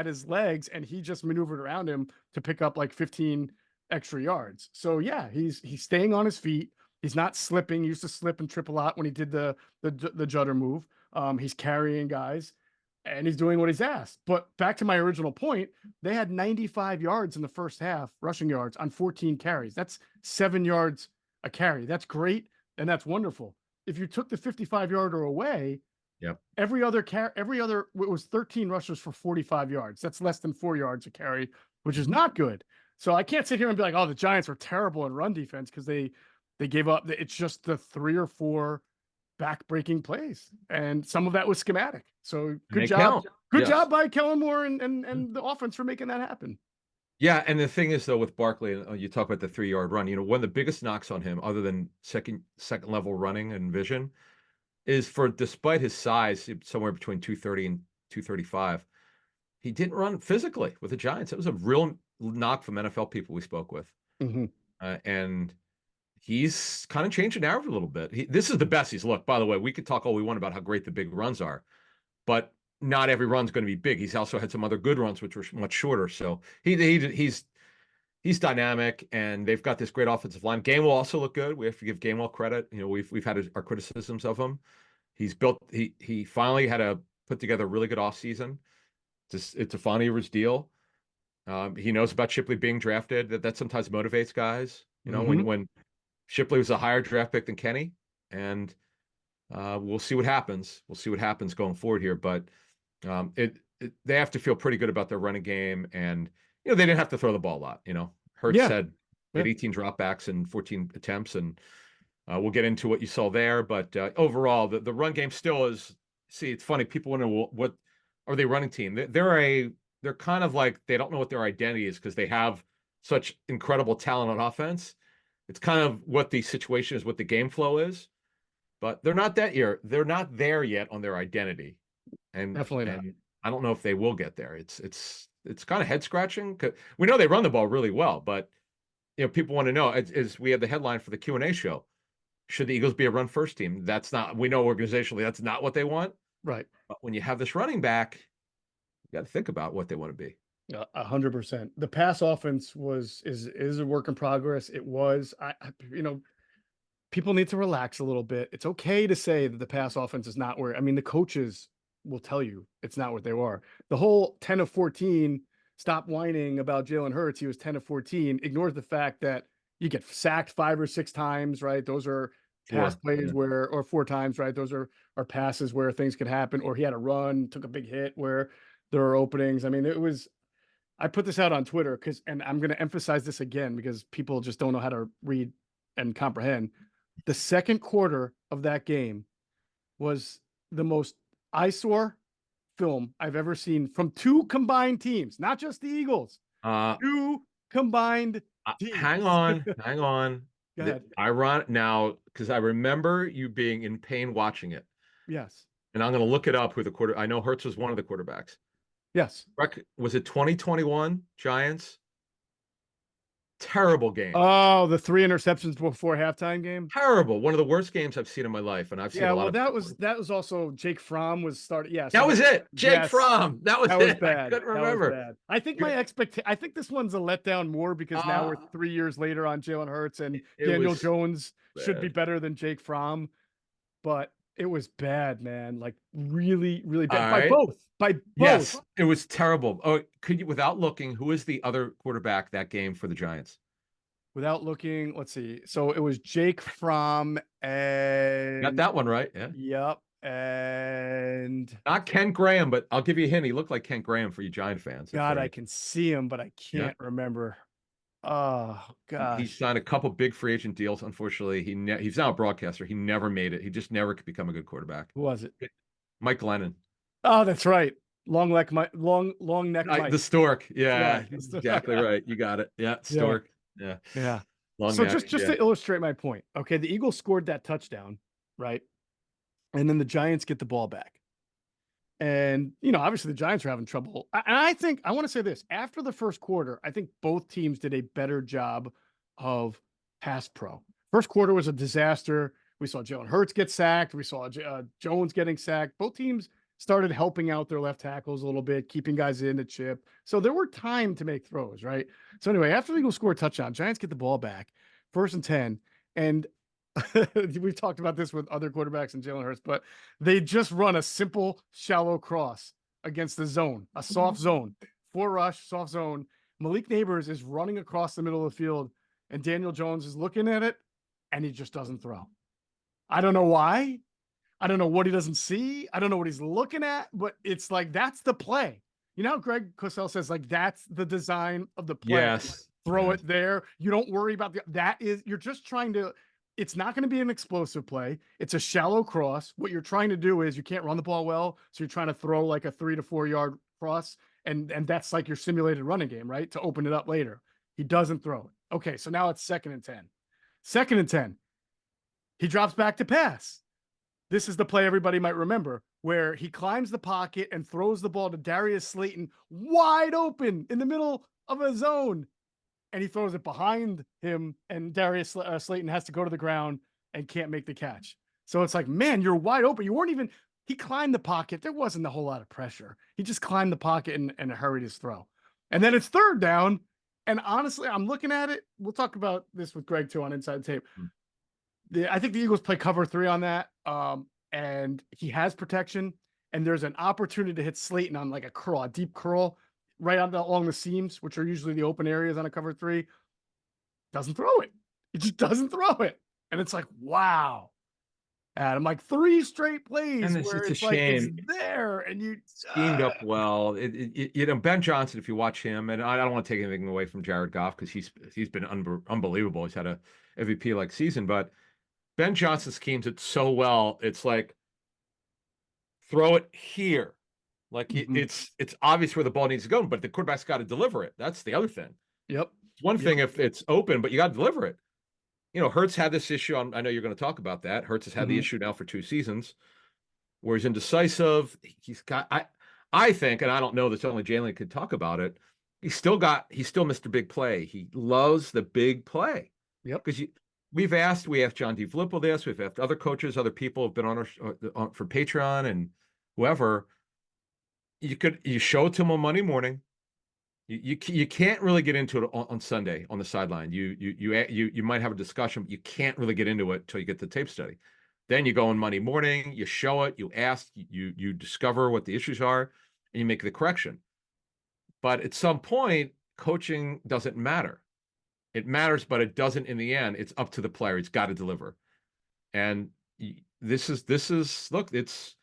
his legs, and he just maneuvered around him to pick up like 15 extra yards. So yeah, he's staying on his feet. He's not slipping. He used to slip and trip a lot when he did the judder move. He's carrying guys, and he's doing what he's asked. But back to my original point, they had 95 yards in the first half, rushing yards on 14 carries. That's 7 yards a carry. That's great, and that's wonderful. If you took the 55-yarder away, every other it was 13 rushers for 45 yards. That's less than 4 yards a carry, which is not good. So I can't sit here and be like, oh, the Giants were terrible in run defense because they gave up. It's just the 3 or 4 back-breaking plays, and some of that was schematic. So good job. Good job by Kellen Moore and the offense for making that happen. Yeah, and the thing is, though, with Barkley, you talk about the 3-yard run. One of the biggest knocks on him, other than second level running and vision, is despite his size, somewhere between 230 and 235, he didn't run physically with the Giants. It was a real knock from NFL people we spoke with, and he's kind of changed the narrative a little bit. This is the best he's looked. By the way, we could talk all we want about how great the big runs are, but not every run's going to be big. He's also had some other good runs, which were much shorter. So he's dynamic, and they've got this great offensive line. Gainwell also look good. We have to give Gainwell credit. We've had our criticisms of him. He finally had to put together a really good offseason. It's a Fonte Rivers deal. He knows about Shipley being drafted. That sometimes motivates guys. When Shipley was a higher draft pick than Kenny, and we'll see what happens. We'll see what happens going forward here. But they have to feel pretty good about their running game, and they didn't have to throw the ball a lot. Hurts had 18 dropbacks and 14 attempts, and we'll get into what you saw there. But overall, the run game still is. See, it's funny. People wonder, well, what are they running team? They're kind of like they don't know what their identity is because they have such incredible talent on offense. It's kind of what the situation is, what the game flow is, but they're not there yet on their identity. And definitely not. I don't know if they will get there. It's kind of head scratching. We know they run the ball really well, but people want to know, as we had the headline for the Q&A show, should the Eagles be a run first team? That's not, we know organizationally that's not what they want. Right. But when you have this running back, you got to think about what they want to be. 100%. The pass offense is a work in progress. It was, people need to relax a little bit. It's okay to say that the pass offense is not where, I mean, the coaches will tell you it's not what they are. The whole 10 of 14, stop whining about Jalen Hurts. He was 10 of 14, ignores the fact that you get sacked 5 or 6 times, right? Those are pass plays where, or 4 times, right? Those are passes where things could happen, or he had a run, took a big hit where there are openings. I mean, I put this out on Twitter and I'm going to emphasize this again because people just don't know how to read and comprehend. The second quarter of that game was the most eyesore film I've ever seen from 2 combined teams, not just the Eagles. 2 combined teams. Hang on. Go ahead. Ironic now, because I remember you being in pain watching it. Yes. And I'm going to look it up who I know Hurts was one of the quarterbacks. Yes. Was it 2021 Giants? Terrible game. Oh, the 3 interceptions before halftime game. Terrible. One of the worst games I've seen in my life, and I've seen a lot of. That was also Jake Fromm was started. Yes, that was it. Jake Fromm. That was it. Bad. I couldn't remember. Bad. I think I think this one's a letdown more because now we're 3 years later on Jalen Hurts and Daniel Jones should be better than Jake Fromm, but it was bad, man. Like really, really bad by both. Yes, it was terrible. Oh, could you, without looking, who is the other quarterback that game for the Giants? Without looking, let's see. So it was Jake Fromm and got that one right. Yeah. Yep. And not Ken Graham, but I'll give you a hint. He looked like Ken Graham for you Giant fans. God, I can see him, but I can't remember. Oh gosh. He signed a couple big free agent deals. Unfortunately, he's now a broadcaster. He never made it. He just never could become a good quarterback. Who was it? Mike Glennon. Oh, that's right. Long neck Mike. The stork. Yeah, exactly right. You got it. Yeah, stork. Yeah. Long so neck. just to illustrate my point. Okay, the Eagles scored that touchdown, right? And then the Giants get the ball back. And, obviously the Giants are having trouble. And I want to say this. After the first quarter, I think both teams did a better job of pass pro. First quarter was a disaster. We saw Jalen Hurts get sacked. We saw Jones getting sacked. Both teams started helping out their left tackles a little bit, keeping guys in the chip. So there were time to make throws, right? So anyway, after the Eagles score a touchdown, Giants get the ball back, 1st and 10. And we've talked about this with other quarterbacks and Jalen Hurts, but they just run a simple shallow cross against the zone, a soft zone, 4 rush, soft zone. Malik Neighbors is running across the middle of the field and Daniel Jones is looking at it and he just doesn't throw. I don't know why. I don't know what he doesn't see. I don't know what he's looking at, but it's like, that's the play. You know how Greg Cosell says, like, that's the design of the play. Yes. Throw it there. You don't worry about you're just trying to, it's not going to be an explosive play. It's a shallow cross. What you're trying to do is you can't run the ball well. So you're trying to throw like a 3 to 4 yard cross. And that's like your simulated running game, right? To open it up later. He doesn't throw it. Okay. So now it's 2nd and 10. 2nd and 10. He drops back to pass. This is the play everybody might remember where he climbs the pocket and throws the ball to Darius Slayton wide open in the middle of a zone. And he throws it behind him and Darius Slayton has to go to the ground and can't make the catch. So it's like, man, you're wide open. He climbed the pocket. There wasn't a whole lot of pressure. He just climbed the pocket and hurried his throw. And then it's 3rd down. And honestly, I'm looking at it. We'll talk about this with Greg too on Inside Tape. I think the Eagles play cover 3 on that. And he has protection and there's an opportunity to hit Slayton on like a deep curl right along the seams, which are usually the open areas on a cover 3. Doesn't throw it. He just doesn't throw it. And it's like, wow. Adam, like 3 straight plays and where it's it's a like shame. it's there and you schemed up well. Ben Johnson, if you watch him, and I don't want to take anything away from Jared Goff because he's been unbelievable. He's had a MVP like season, but Ben Johnson schemes it so well. It's like throw it here. Like it's obvious where the ball needs to go, but the quarterback's got to deliver it. That's the other thing. Yep. It's one thing if it's open, but you got to deliver it. Hurts had this issue. I know you're going to talk about that. Hurts has had the issue now for 2 seasons where he's indecisive. He's got, I think, and I don't know this, only Jalen could talk about it. he's still Mr. Big Play. He loves the big play. Yep. Because we asked John DeFilippo this, we've asked other coaches, other people have been on for Patreon and whoever. You show it to him on Monday morning. You can't really get into it on Sunday on the sideline. You might have a discussion, but you can't really get into it until you get the tape study. Then you go on Monday morning, you show it, you ask, you discover what the issues are, and you make the correction. But at some point, coaching doesn't matter. It matters, but it doesn't in the end. It's up to the player. He's got to deliver. And this is look, it's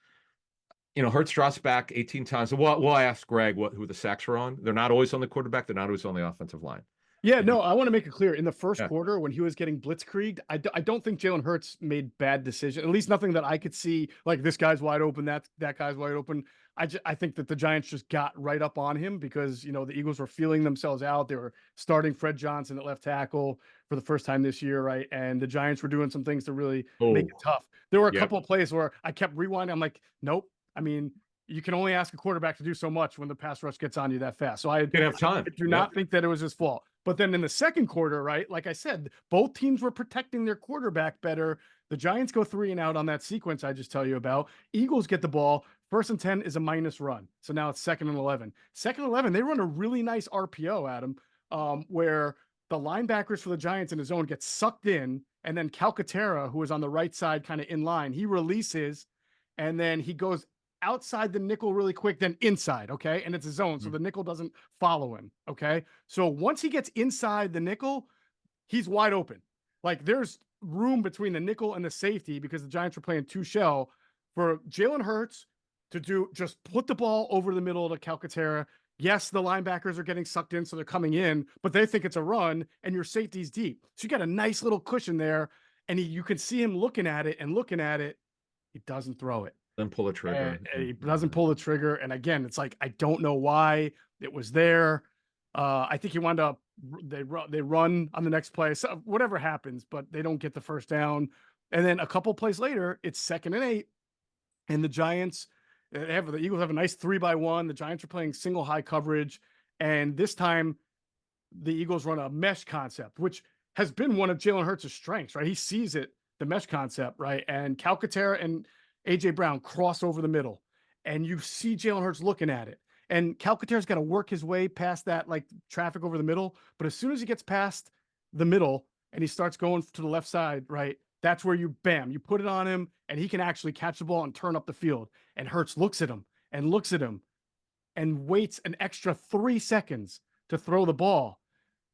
Hurts drops back 18 times. We'll ask Greg who the sacks are on. They're not always on the quarterback. They're not always on the offensive line. Yeah, no, I want to make it clear. In the first quarter, when he was getting blitzkrieged, I don't think Jalen Hurts made bad decisions. At least nothing that I could see. Like, this guy's wide open, that guy's wide open. I think that the Giants just got right up on him because the Eagles were feeling themselves out. They were starting Fred Johnson at left tackle for the first time this year, right? And the Giants were doing some things to really make it tough. There were a couple of plays where I kept rewinding. I'm like, nope. I mean, you can only ask a quarterback to do so much when the pass rush gets on you that fast. So I didn't have time. I do not think that it was his fault. But then in the second quarter, right, like I said, both teams were protecting their quarterback better. The Giants go 3 and out on that sequence I just tell you about. Eagles get the ball. 1st and 10 is a minus run. So now it's 2nd and 11. 2nd and 11, they run a really nice RPO, Adam, where the linebackers for the Giants in the zone get sucked in, and then Calcaterra, who is on the right side kind of in line, he releases, and then he goes outside the nickel really quick, then inside, okay? And it's a zone, so the nickel doesn't follow him, okay? So once he gets inside the nickel, he's wide open. Like, there's room between the nickel and the safety because the Giants were playing 2 shell for Jalen Hurts to just put the ball over the middle to Calcaterra. Yes, the linebackers are getting sucked in, so they're coming in, but they think it's a run, and your safety's deep. So you got a nice little cushion there, and you can see him looking at it. He doesn't throw it. Then pull the trigger. He doesn't pull the trigger. And again, it's like, I don't know why it was there. I think he wound up, they run on the next play. So whatever happens, but they don't get the first down. And then a couple plays later, it's 2nd and 8. And the Giants, the Eagles have a nice 3-by-1. The Giants are playing single high coverage. And this time the Eagles run a mesh concept, which has been one of Jalen Hurts' strengths, right? He sees it, the mesh concept, right? And Calcaterra and AJ Brown cross over the middle, and you see Jalen Hurts looking at it. And Calcaterra's got to work his way past that, like, traffic over the middle. But as soon as he gets past the middle and he starts going to the left side, right, that's where you put it on him, and he can actually catch the ball and turn up the field. And Hurts looks at him and waits an extra 3 seconds to throw the ball.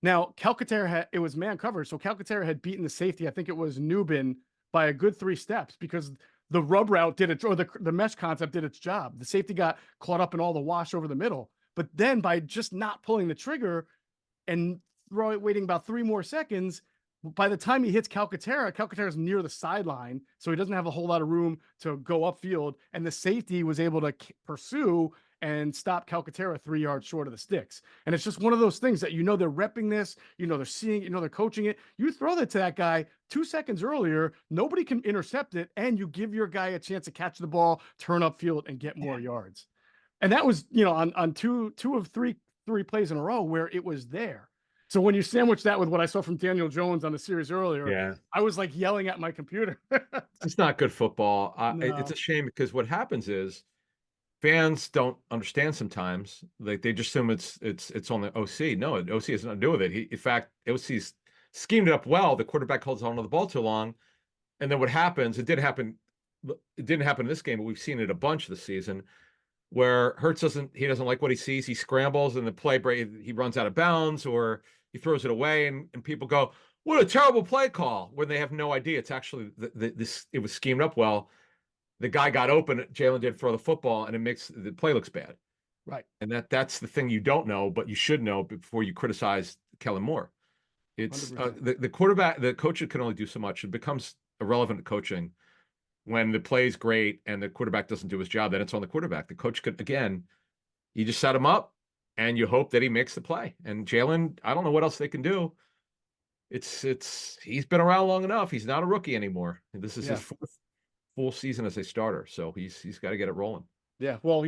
Now, Calcaterra it was man coverage, so Calcaterra had beaten the safety. I think it was Nubin by a good 3 steps because the rub route did it, or the mesh concept did its job. The safety got caught up in all the wash over the middle. But then by just not pulling the trigger and waiting about 3 more seconds, by the time he hits Calcaterra's near the sideline, so he doesn't have a whole lot of room to go upfield. And the safety was able to pursue and stop Calcaterra 3 yards short of the sticks. And it's just one of those things that they're repping this, they're seeing it, they're coaching it. You throw that to that guy 2 seconds earlier, nobody can intercept it, and you give your guy a chance to catch the ball, turn upfield, and get more yards. And that was, on two of three plays in a row where it was there. So when you sandwich that with what I saw from Daniel Jones on the series earlier, I was like yelling at my computer. It's not good football. No. It's a shame because what happens is fans don't understand sometimes. Like, they just assume it's on the OC. No, the OC has nothing to do with it. In fact, OC's schemed it up well. The quarterback holds on to the ball too long, and then what happens? It didn't happen in this game, but we've seen it a bunch this season, where Hurts doesn't like what he sees. He scrambles, and the play he runs out of bounds, or he throws it away, and people go, "What a terrible play call!" When they have no idea. It's actually it was schemed up well. The guy got open. Jalen did throw the football, and it makes the play looks bad. Right. And that's the thing you don't know, but you should know before you criticize Kellen Moore. It's the quarterback, the coach can only do so much. It becomes irrelevant coaching when the play's great and the quarterback doesn't do his job. Then it's on the quarterback. The coach could, again, you just set him up and you hope that he makes the play. And Jalen, I don't know what else they can do. He's been around long enough. He's not a rookie anymore. This is his 4th full season as a starter, so he's got to get it rolling. Yeah, well,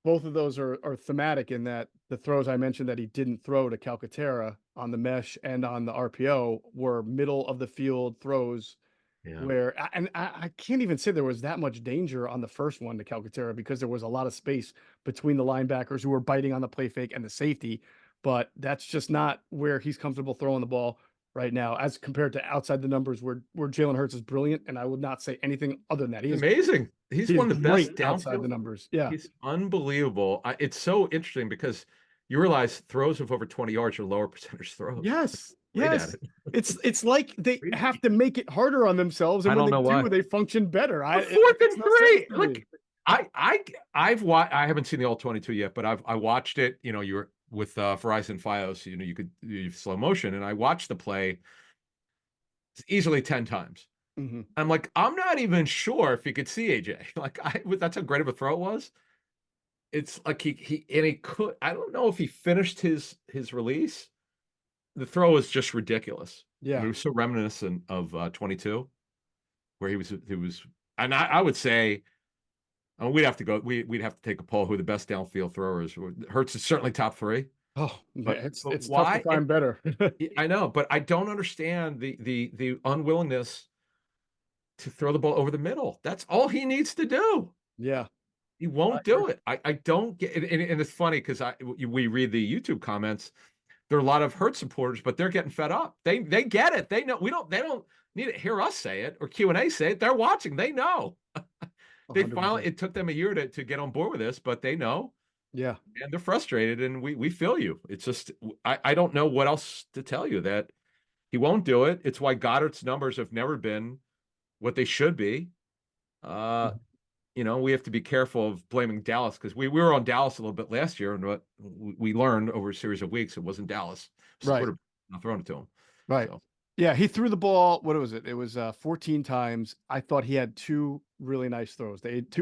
both of those are thematic in that the throws I mentioned that he didn't throw to Calcaterra on the mesh and on the RPO were middle of the field throws Yeah. where I can't even say there was that much danger on the first one to Calcaterra because there was a lot of space between the linebackers who were biting on the play fake and the safety, but that's just not where he's comfortable throwing the ball right now as compared to outside the numbers where Jalen Hurts is brilliant, and I would not say anything other than that. He's amazing. He's He is one of the great best outside downfield. the numbers. Yeah. He's unbelievable. It's so interesting because you realize throws of over 20 yards are lower percentage throws. Yes. Great at Yes. it. It's like they Crazy. have to make it harder on themselves, and I when don't they know do, why. they function better. But It fourth makes and no sense three. to me. Look, I've watched. I haven't seen the all 22 yet, but I watched it. You know, you were with Verizon Fios. You know, you slow motion, and I watched the play easily 10 times. Mhm. I'm like, I'm not even sure if he could see AJ. Like, that's how great of a throw it was. It's like he could. I don't know if he finished his release. The throw was just ridiculous. I Yeah. mean, it was so reminiscent of 22, where he was, and I would say, we'd have to go. We'd have to take a poll who the best downfield thrower is. Hurts is certainly top 3, Oh, yeah, but it's tough to why? find better. I know, but I don't understand the unwillingness to throw the ball over the middle. That's all he needs to do. Yeah. He I won't agree. do it. I don't get it. And it's funny because we read the YouTube comments. There are a lot of Hurt supporters, but they're getting fed up. They get it. They know they don't need to hear us say it or Q&A say it. They're watching. They know. They 100%. finally, it took them a year to get on board with this, but they know. Yeah. And they're frustrated, and we feel you. It's just I don't know what else to tell you, that he won't do it. It's why Goddard's numbers have never been what they should be. You know, we have to be careful of blaming Dallas because we were on Dallas a little bit last year, and what we learned over a series of weeks, it wasn't Dallas. It was Right. not throwing it to him. Right. So, Yeah, he threw the ball. What was it? It was 14 times. I thought he had 2 really nice throws.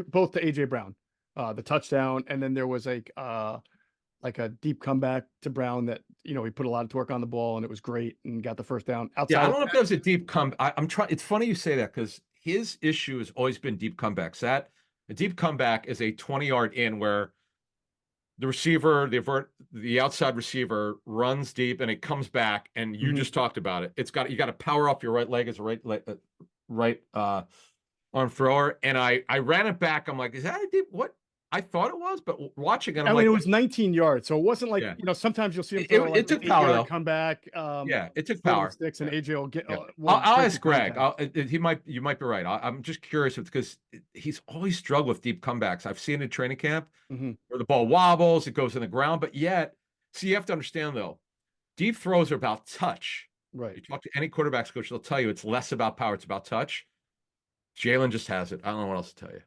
Both to AJ Brown, the touchdown, and then there was like a deep comeback to Brown that he put a lot of torque on the ball and it was great and got the first down. yeah, Outside I of don't know if that was a deep come. I'm trying. It's funny you say that because his issue has always been deep comebacks. That a deep comeback is a 20-yard in where the receiver, the outside receiver runs deep and it comes back, and you just talked about it. You got to power up your right leg as a right arm thrower. And I ran it back. I'm like, is that a deep? What I thought it was, but watching it, I'm I mean, like, it was 19 yards, so it wasn't like yeah. Sometimes you'll see him It- throw it like took an power, 8-yard though. comeback. Yeah, it took folding power. sticks, and Yeah. AJ will get. Yeah. Will I'll break ask the Greg. contact. You might be right. I'm just curious because he's always struggled with deep comebacks. I've seen it in training camp where the ball wobbles, it goes in the ground, but yet, see, you have to understand though, deep throws are about touch. Right. You talk to any quarterbacks coach, they'll tell you it's less about power, it's about touch. Jalen just has it. I don't know what else to tell you.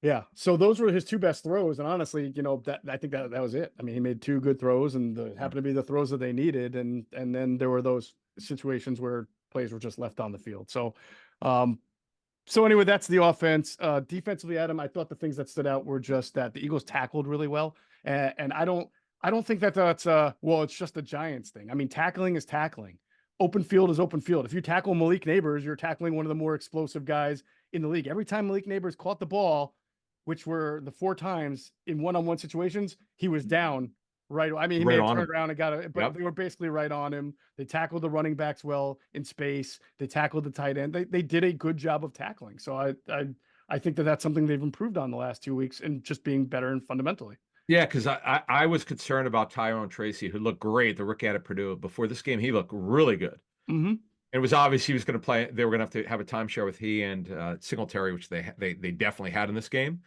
Yeah. So those were his 2 best throws, and honestly, that I think that was it. I mean, he made 2 good throws, and happened to be the throws that they needed, and then there were those situations where plays were just left on the field. So anyway, that's the offense. Defensively, Adam, I thought the things that stood out were just that the Eagles tackled really well, and I don't think that's it's just a Giants thing. I mean, tackling is tackling. Open field is open field. If you tackle Malik Neighbors, you're tackling one of the more explosive guys in the league. Every time Malik Neighbors caught the ball, which were the 4 times in one-on-one situations, he was down right. I mean, he may have turned around and got it, but they were basically right on him. They tackled the running backs well in space. They tackled the tight end. They did a good job of tackling. So I think that's something they've improved on the last 2 weeks and just being better and fundamentally. Yeah, because I was concerned about Tyrone Tracy, who looked great, the rookie out of Purdue. Before this game, he looked really good. It was obvious he was going to play. They were going to have a timeshare with he and Singletary, which they definitely had in this game.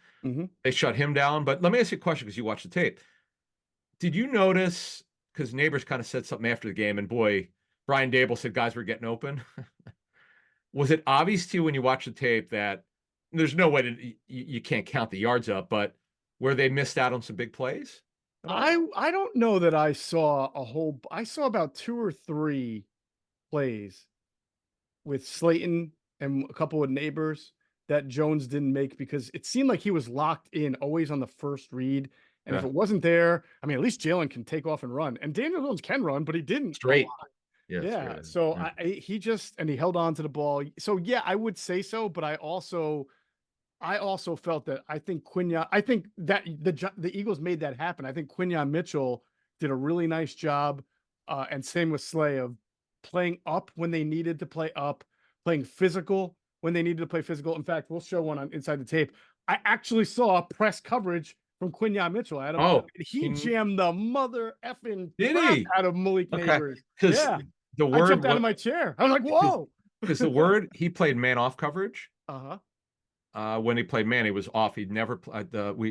They shut him down. But let me ask you a question because you watched the tape. Did you notice, because Neighbors kind of said something after the game, and boy, Brian Dable said guys were getting open. Was it obvious to you when you watched the tape that there's no way you can't count the yards up, but where they missed out on some big plays? I don't know that I saw I saw about 2 or 3 plays with Slayton and a couple of Neighbors that Jones didn't make because it seemed like he was locked in always on the first read. And if it wasn't there, I mean, at least Jalen can take off and run. And Daniel Jones can run, but he didn't. Straight. Yeah. So he held on to the ball. So yeah, I would say so, but I also I also felt that I think that the Eagles made that happen. I think Quinyon Mitchell did a really nice job, and same with Slay of playing up when they needed to play up, playing physical when they needed to play physical. In fact, we'll show one on inside the tape. I actually saw press coverage from Quinyon Mitchell, Adam. Oh, He jammed the mother effing did crap he? out of Malik Okay, Neighbors. because Yeah, the I word jumped out of what my chair. I was like, because "Whoa!" the word he played man off coverage. Uh-huh. When he played man, he was off. He'd never played.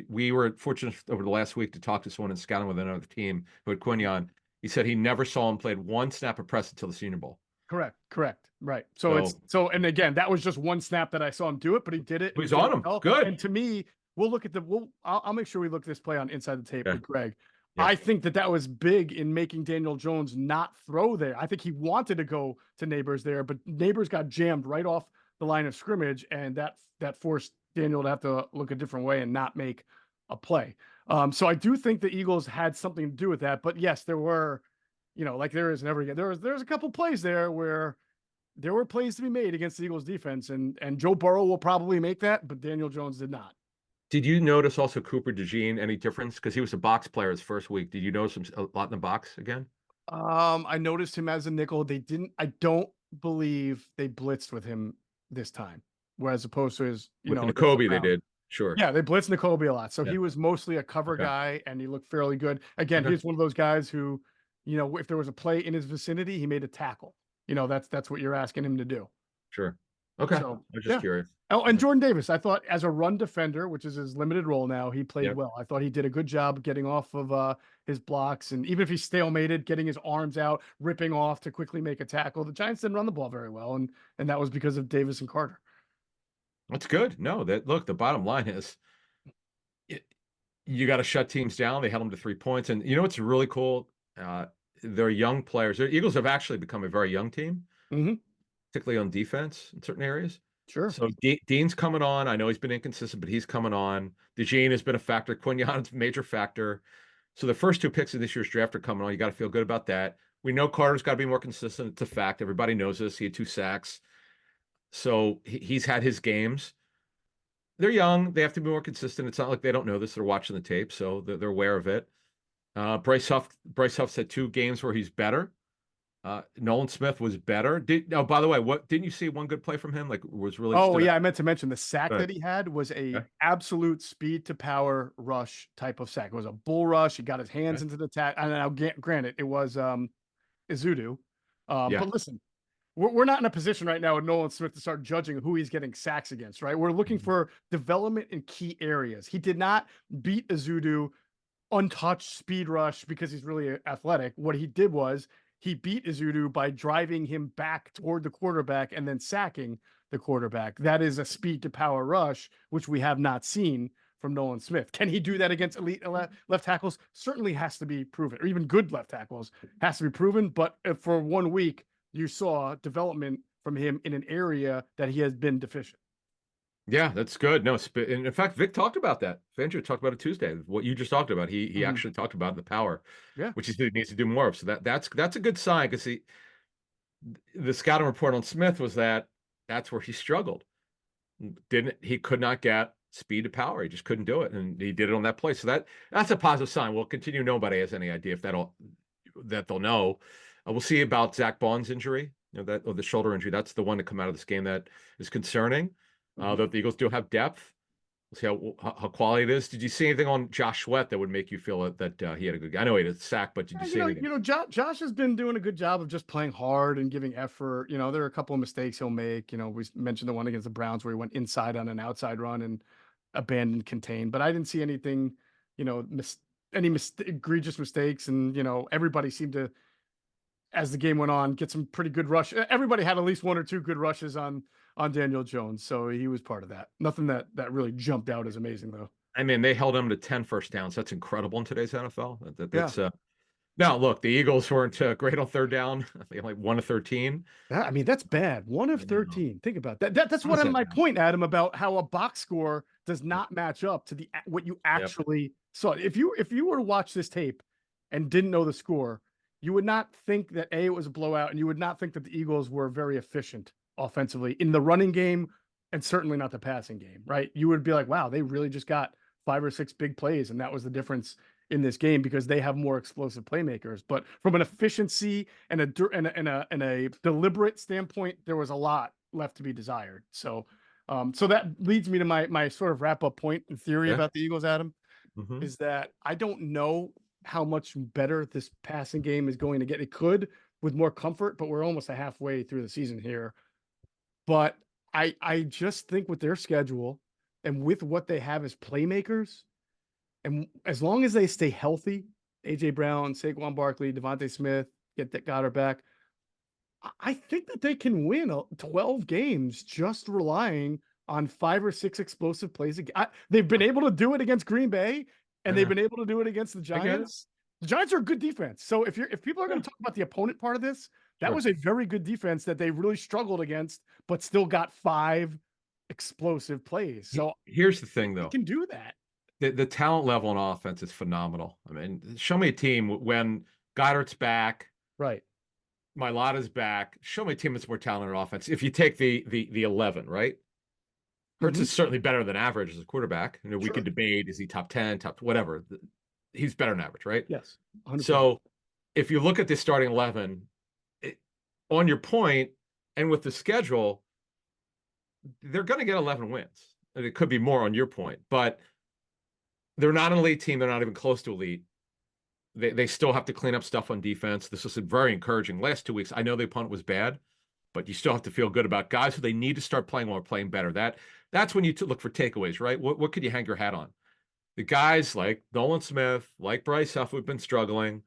We were fortunate over the last week to talk to someone in scouting with another team who had Quinyon. He said he never saw him played one snap of press until the Senior Bowl. Correct. Right. So And again, that was just one snap that I saw him do it, but he did it. he And he was did on it him. well. And Good. to me, I'll make sure we look this play on inside the tape Yeah. with Greg. Yeah. I think that was big in making Daniel Jones not throw there. I think he wanted to go to Neighbors there, but Neighbors got jammed right off the line of scrimmage, and that forced Daniel to have to look a different way and not make a play. So I do think the Eagles had something to do with that. But yes, there were, like there is in every game. There's a couple plays there where there were plays to be made against the Eagles defense, and Joe Burrow will probably make that, but Daniel Jones did not. Did you notice also Cooper DeJean any difference? Because he was a box player his first week. Did you notice him a lot in the box again? I noticed him as a nickel. I don't believe they blitzed with him this time, whereas opposed to his, With against the N'Kobe, they Browns. did. Sure. Yeah, they blitzed N'Kobe a lot. So Yeah. he was mostly a cover Okay. guy, and he looked fairly good. Again, Okay. he's one of those guys who, if there was a play in his vicinity, he made a tackle. That's what you're asking him to do. Sure. Okay. So, I was just curious. Oh, and Jordan Davis, I thought as a run defender, which is his limited role now, he played Yep. well. I thought he did a good job getting off of his blocks, and even if he stalemated, getting his arms out, ripping off to quickly make a tackle. The Giants didn't run the ball very well, and that was because of Davis and Carter. That's good. No, look, the bottom line is you got to shut teams down. They held them to 3 points. And you know what's really cool? They're young players. The Eagles have actually become a very young team, particularly on defense in certain areas. Sure. So Dean's coming on. I know he's been inconsistent, but he's coming on. DeJean has been a factor. Quinyon's a major factor. So the first 2 picks of this year's draft are coming on. You got to feel good about that. We know Carter's got to be more consistent. It's a fact. Everybody knows this. He had 2 sacks. So he's had his games. They're young. They have to be more consistent. It's not like they don't know this. They're watching the tape, so they're aware of it. Bryce Huff's had 2 games where he's better. Nolan Smith was better. By the way, didn't you see one good play from him? Like was really. Oh yeah, I meant to mention the sack Right. that he had was a Okay. absolute speed to power rush type of sack. It was a bull rush. He got his hands into the tack. And now, granted, it was Izudu. Yeah. But listen, we're not in a position right now with Nolan Smith to start judging who he's getting sacks against, right? We're looking for development in key areas. He did not beat Izudu untouched speed rush because he's really athletic. What he did was he beat Izudu by driving him back toward the quarterback and then sacking the quarterback. That is a speed to power rush, which we have not seen from Nolan Smith. Can he do that against elite left tackles? Certainly has to be proven, or even good left tackles has to be proven. But if for 1 week you saw development from him in an area that he has been deficient. Yeah, that's good. No, and in fact, Vic talked about that. Fangio talked about it Tuesday. What you just talked about, he actually talked about the power, which he said he needs to do more of. So that's a good sign because the scouting report on Smith was that's where he struggled. He could not get speed to power. He just couldn't do it, and he did it on that play. So that's a positive sign. We'll continue. Nobody has any idea if that they'll know. We'll see about Zach Bond's injury, or the shoulder injury. That's the one to come out of this game that is concerning. The Eagles do have depth. We'll see how quality it is. Did you see anything on Josh Sweat that would make you feel that he had a good game? I know he had a sack, but did you see anything? Josh has been doing a good job of just playing hard and giving effort. There are a couple of mistakes he'll make. We mentioned the one against the Browns where he went inside on an outside run and abandoned contain, but I didn't see anything, any egregious mistakes. And, everybody seemed to, as the game went on, get some pretty good rush. Everybody had at least 1 or 2 good rushes on Daniel Jones. So he was part of that. Nothing that really jumped out as amazing though. I mean, they held him to 10 first downs. That's incredible in today's NFL. That's now look, the Eagles weren't great on third down. I think like 1 of 13. I mean, that's bad. 1 of 13. Think about that. That's what my point, Adam, about how a box score does not match up to what you actually saw. If you were to watch this tape and didn't know the score, you would not think that it was a blowout, and you would not think that the Eagles were very efficient offensively in the running game and certainly not the passing game, right? You would be like, wow, they really just got 5 or 6 big plays, and that was the difference in this game because they have more explosive playmakers. But from an efficiency and a deliberate standpoint, there was a lot left to be desired. So, so that leads me to my sort of wrap up point in theory Yeah. about the Eagles, Adam, Mhm. is that I don't know how much better this passing game is going to get. It could with more comfort, but we're almost halfway through the season here. But I just think with their schedule and with what they have as playmakers, and as long as they stay healthy, AJ Brown, Saquon Barkley, Devontae Smith, get that Goddard back, I think that they can win 12 games just relying on 5 or 6 explosive plays. They've been able to do it against Green Bay, and they've been able to do it against the I get it. Giants. The Giants are a good defense. So if people are going to talk about the opponent part of this, that Sure. was a very good defense that they really struggled against, but still got 5 explosive plays. So Here's the thing, they though. can do that. The talent level on offense is phenomenal. I mean, show me a team when Goddard's back, Right. Mailata's back. Show me a team that's more talented on offense. If you take the 11, right? Hurts is certainly better than average as a quarterback. You know, we Sure. could debate, is he top 10, top whatever. He's better than average, right? Yes. 100%. So if you look at the starting 11, on your point, and with the schedule, they're going to get 11 wins. And it could be more on your point, but they're not an elite team. They're not even close to elite. They still have to clean up stuff on defense. This is very encouraging. Last 2 weeks, I know the opponent was bad, but you still have to feel good about guys who they need to start playing while playing better. That's when you look for takeaways, right? What could you hang your hat on? The guys like Nolan Smith, like Bryce Huff, who've been struggling,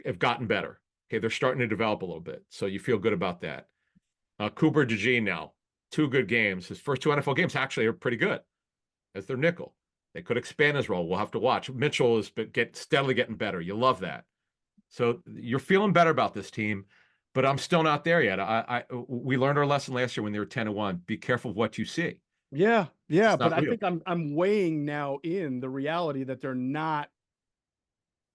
have gotten better. Okay, they're starting to develop a little bit, so you feel good about that. Cooper DeJean now, 2 good games. His first 2 NFL games actually are pretty good as their nickel. They could expand his role. We'll have to watch. Mitchell is steadily getting better. You love that. So you're feeling better about this team, but I'm still not there yet. We learned our lesson last year when they were 10-1. Be careful of what you see. Yeah, It's but not I real. think I'm weighing now in the reality that they're not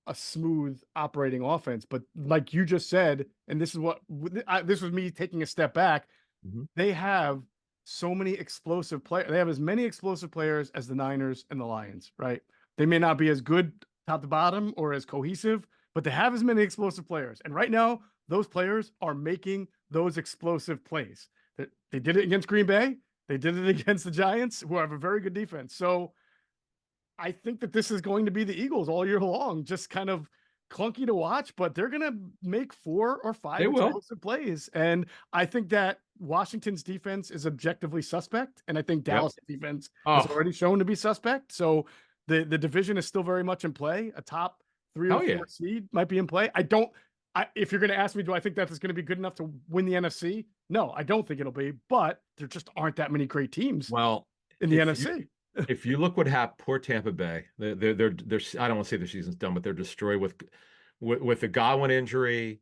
a smooth operating offense. But like you just said, and this was me taking a step back. Mhm. They have so many explosive players. They have as many explosive players as the Niners and the Lions, right? They may not be as good top to bottom or as cohesive, but they have as many explosive players. And right now, those players are making those explosive plays. They did it against Green Bay. They did it against the Giants, who have a very good defense. So I think that this is going to be the Eagles all year long, just kind of clunky to watch, but they're going to make 4 or 5 They will. explosive plays. And I think that Washington's defense is objectively suspect. And I think Dallas' defense has already shown to be suspect. So the division is still very much in play. A top 3 or 4 seed might be in play. If you're going to ask me, do I think that is going to be good enough to win the NFC? No, I don't think it'll be, but there just aren't that many great teams in the NFC. If you look what happened, poor Tampa Bay, they're I don't want to say their season's done, but they're destroyed with the Godwin injury,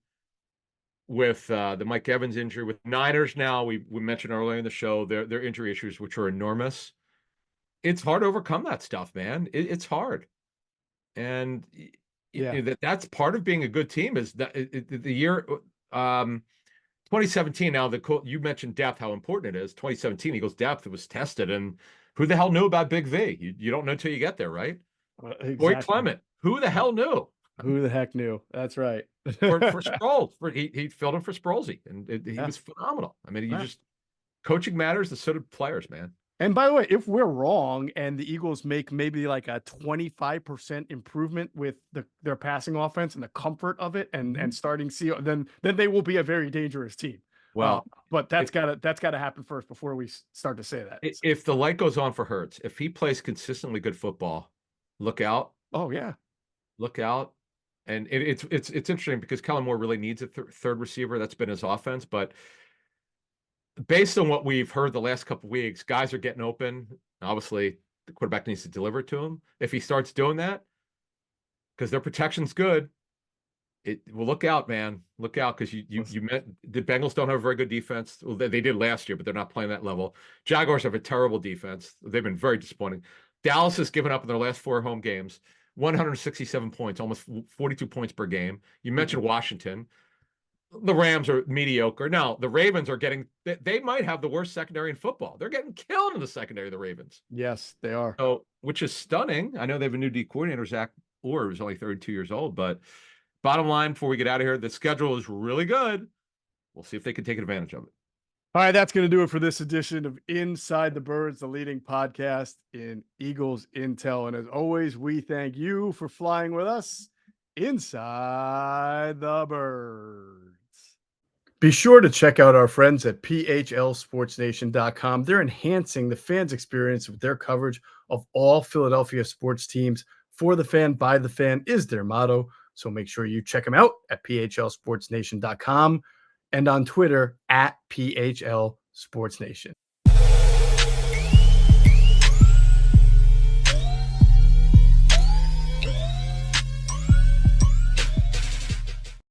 with the Mike Evans injury, with Niners now. We mentioned earlier in the show their injury issues, which are enormous. It's hard to overcome that stuff, man. It's hard, and that's part of being a good team. Is that the year 2017? Now you mentioned depth, how important it is. 2017 Eagles depth was tested, and who the hell knew about Big V? You don't know until you get there, right? Exactly. Boy Clement, who the hell knew? Who the heck knew? That's right. for Sproles, he filled in for Sprolesy, and he was phenomenal. I mean, coaching matters, so do players, man. And by the way, if we're wrong and the Eagles make maybe like a 25% improvement with their passing offense and the comfort of it, and starting then they will be a very dangerous team. Well, but that's gotta happen first before we start to say that. If the light goes on for Hurts, if he plays consistently good football, look out. Oh yeah, look out. And it's interesting because Kellen Moore really needs a third receiver. That's been his offense, but based on what we've heard the last couple of weeks, guys are getting open. Obviously, the quarterback needs to deliver to him. If he starts doing that, because their protection's good, well, look out, man. Look out, because you met the Bengals don't have a very good defense. Well, they did last year, but they're not playing that level. Jaguars have a terrible defense. They've been very disappointing. Dallas has given up in their last 4 home games, 167 points, almost 42 points per game. You mentioned Washington. the Rams are mediocre. Now, the Ravens are they might have the worst secondary in football. They're getting killed in the secondary, the Ravens. Yes, they are. So, which is stunning. I know they have a new D coordinator, Zach Orr, who's only 32 years old. But bottom line, before we get out of here, the schedule is really good. We'll see if they can take advantage of it. All right, that's going to do it for this edition of Inside the Birds, the leading podcast in Eagles Intel. And as always, we thank you for flying with us inside the birds. Be sure to check out our friends at PHLSportsNation.com. They're enhancing the fans' experience with their coverage of all Philadelphia sports teams. For the fan, by the fan is their motto. So make sure you check them out at PHLSportsNation.com and on Twitter at PHL Sports Nation.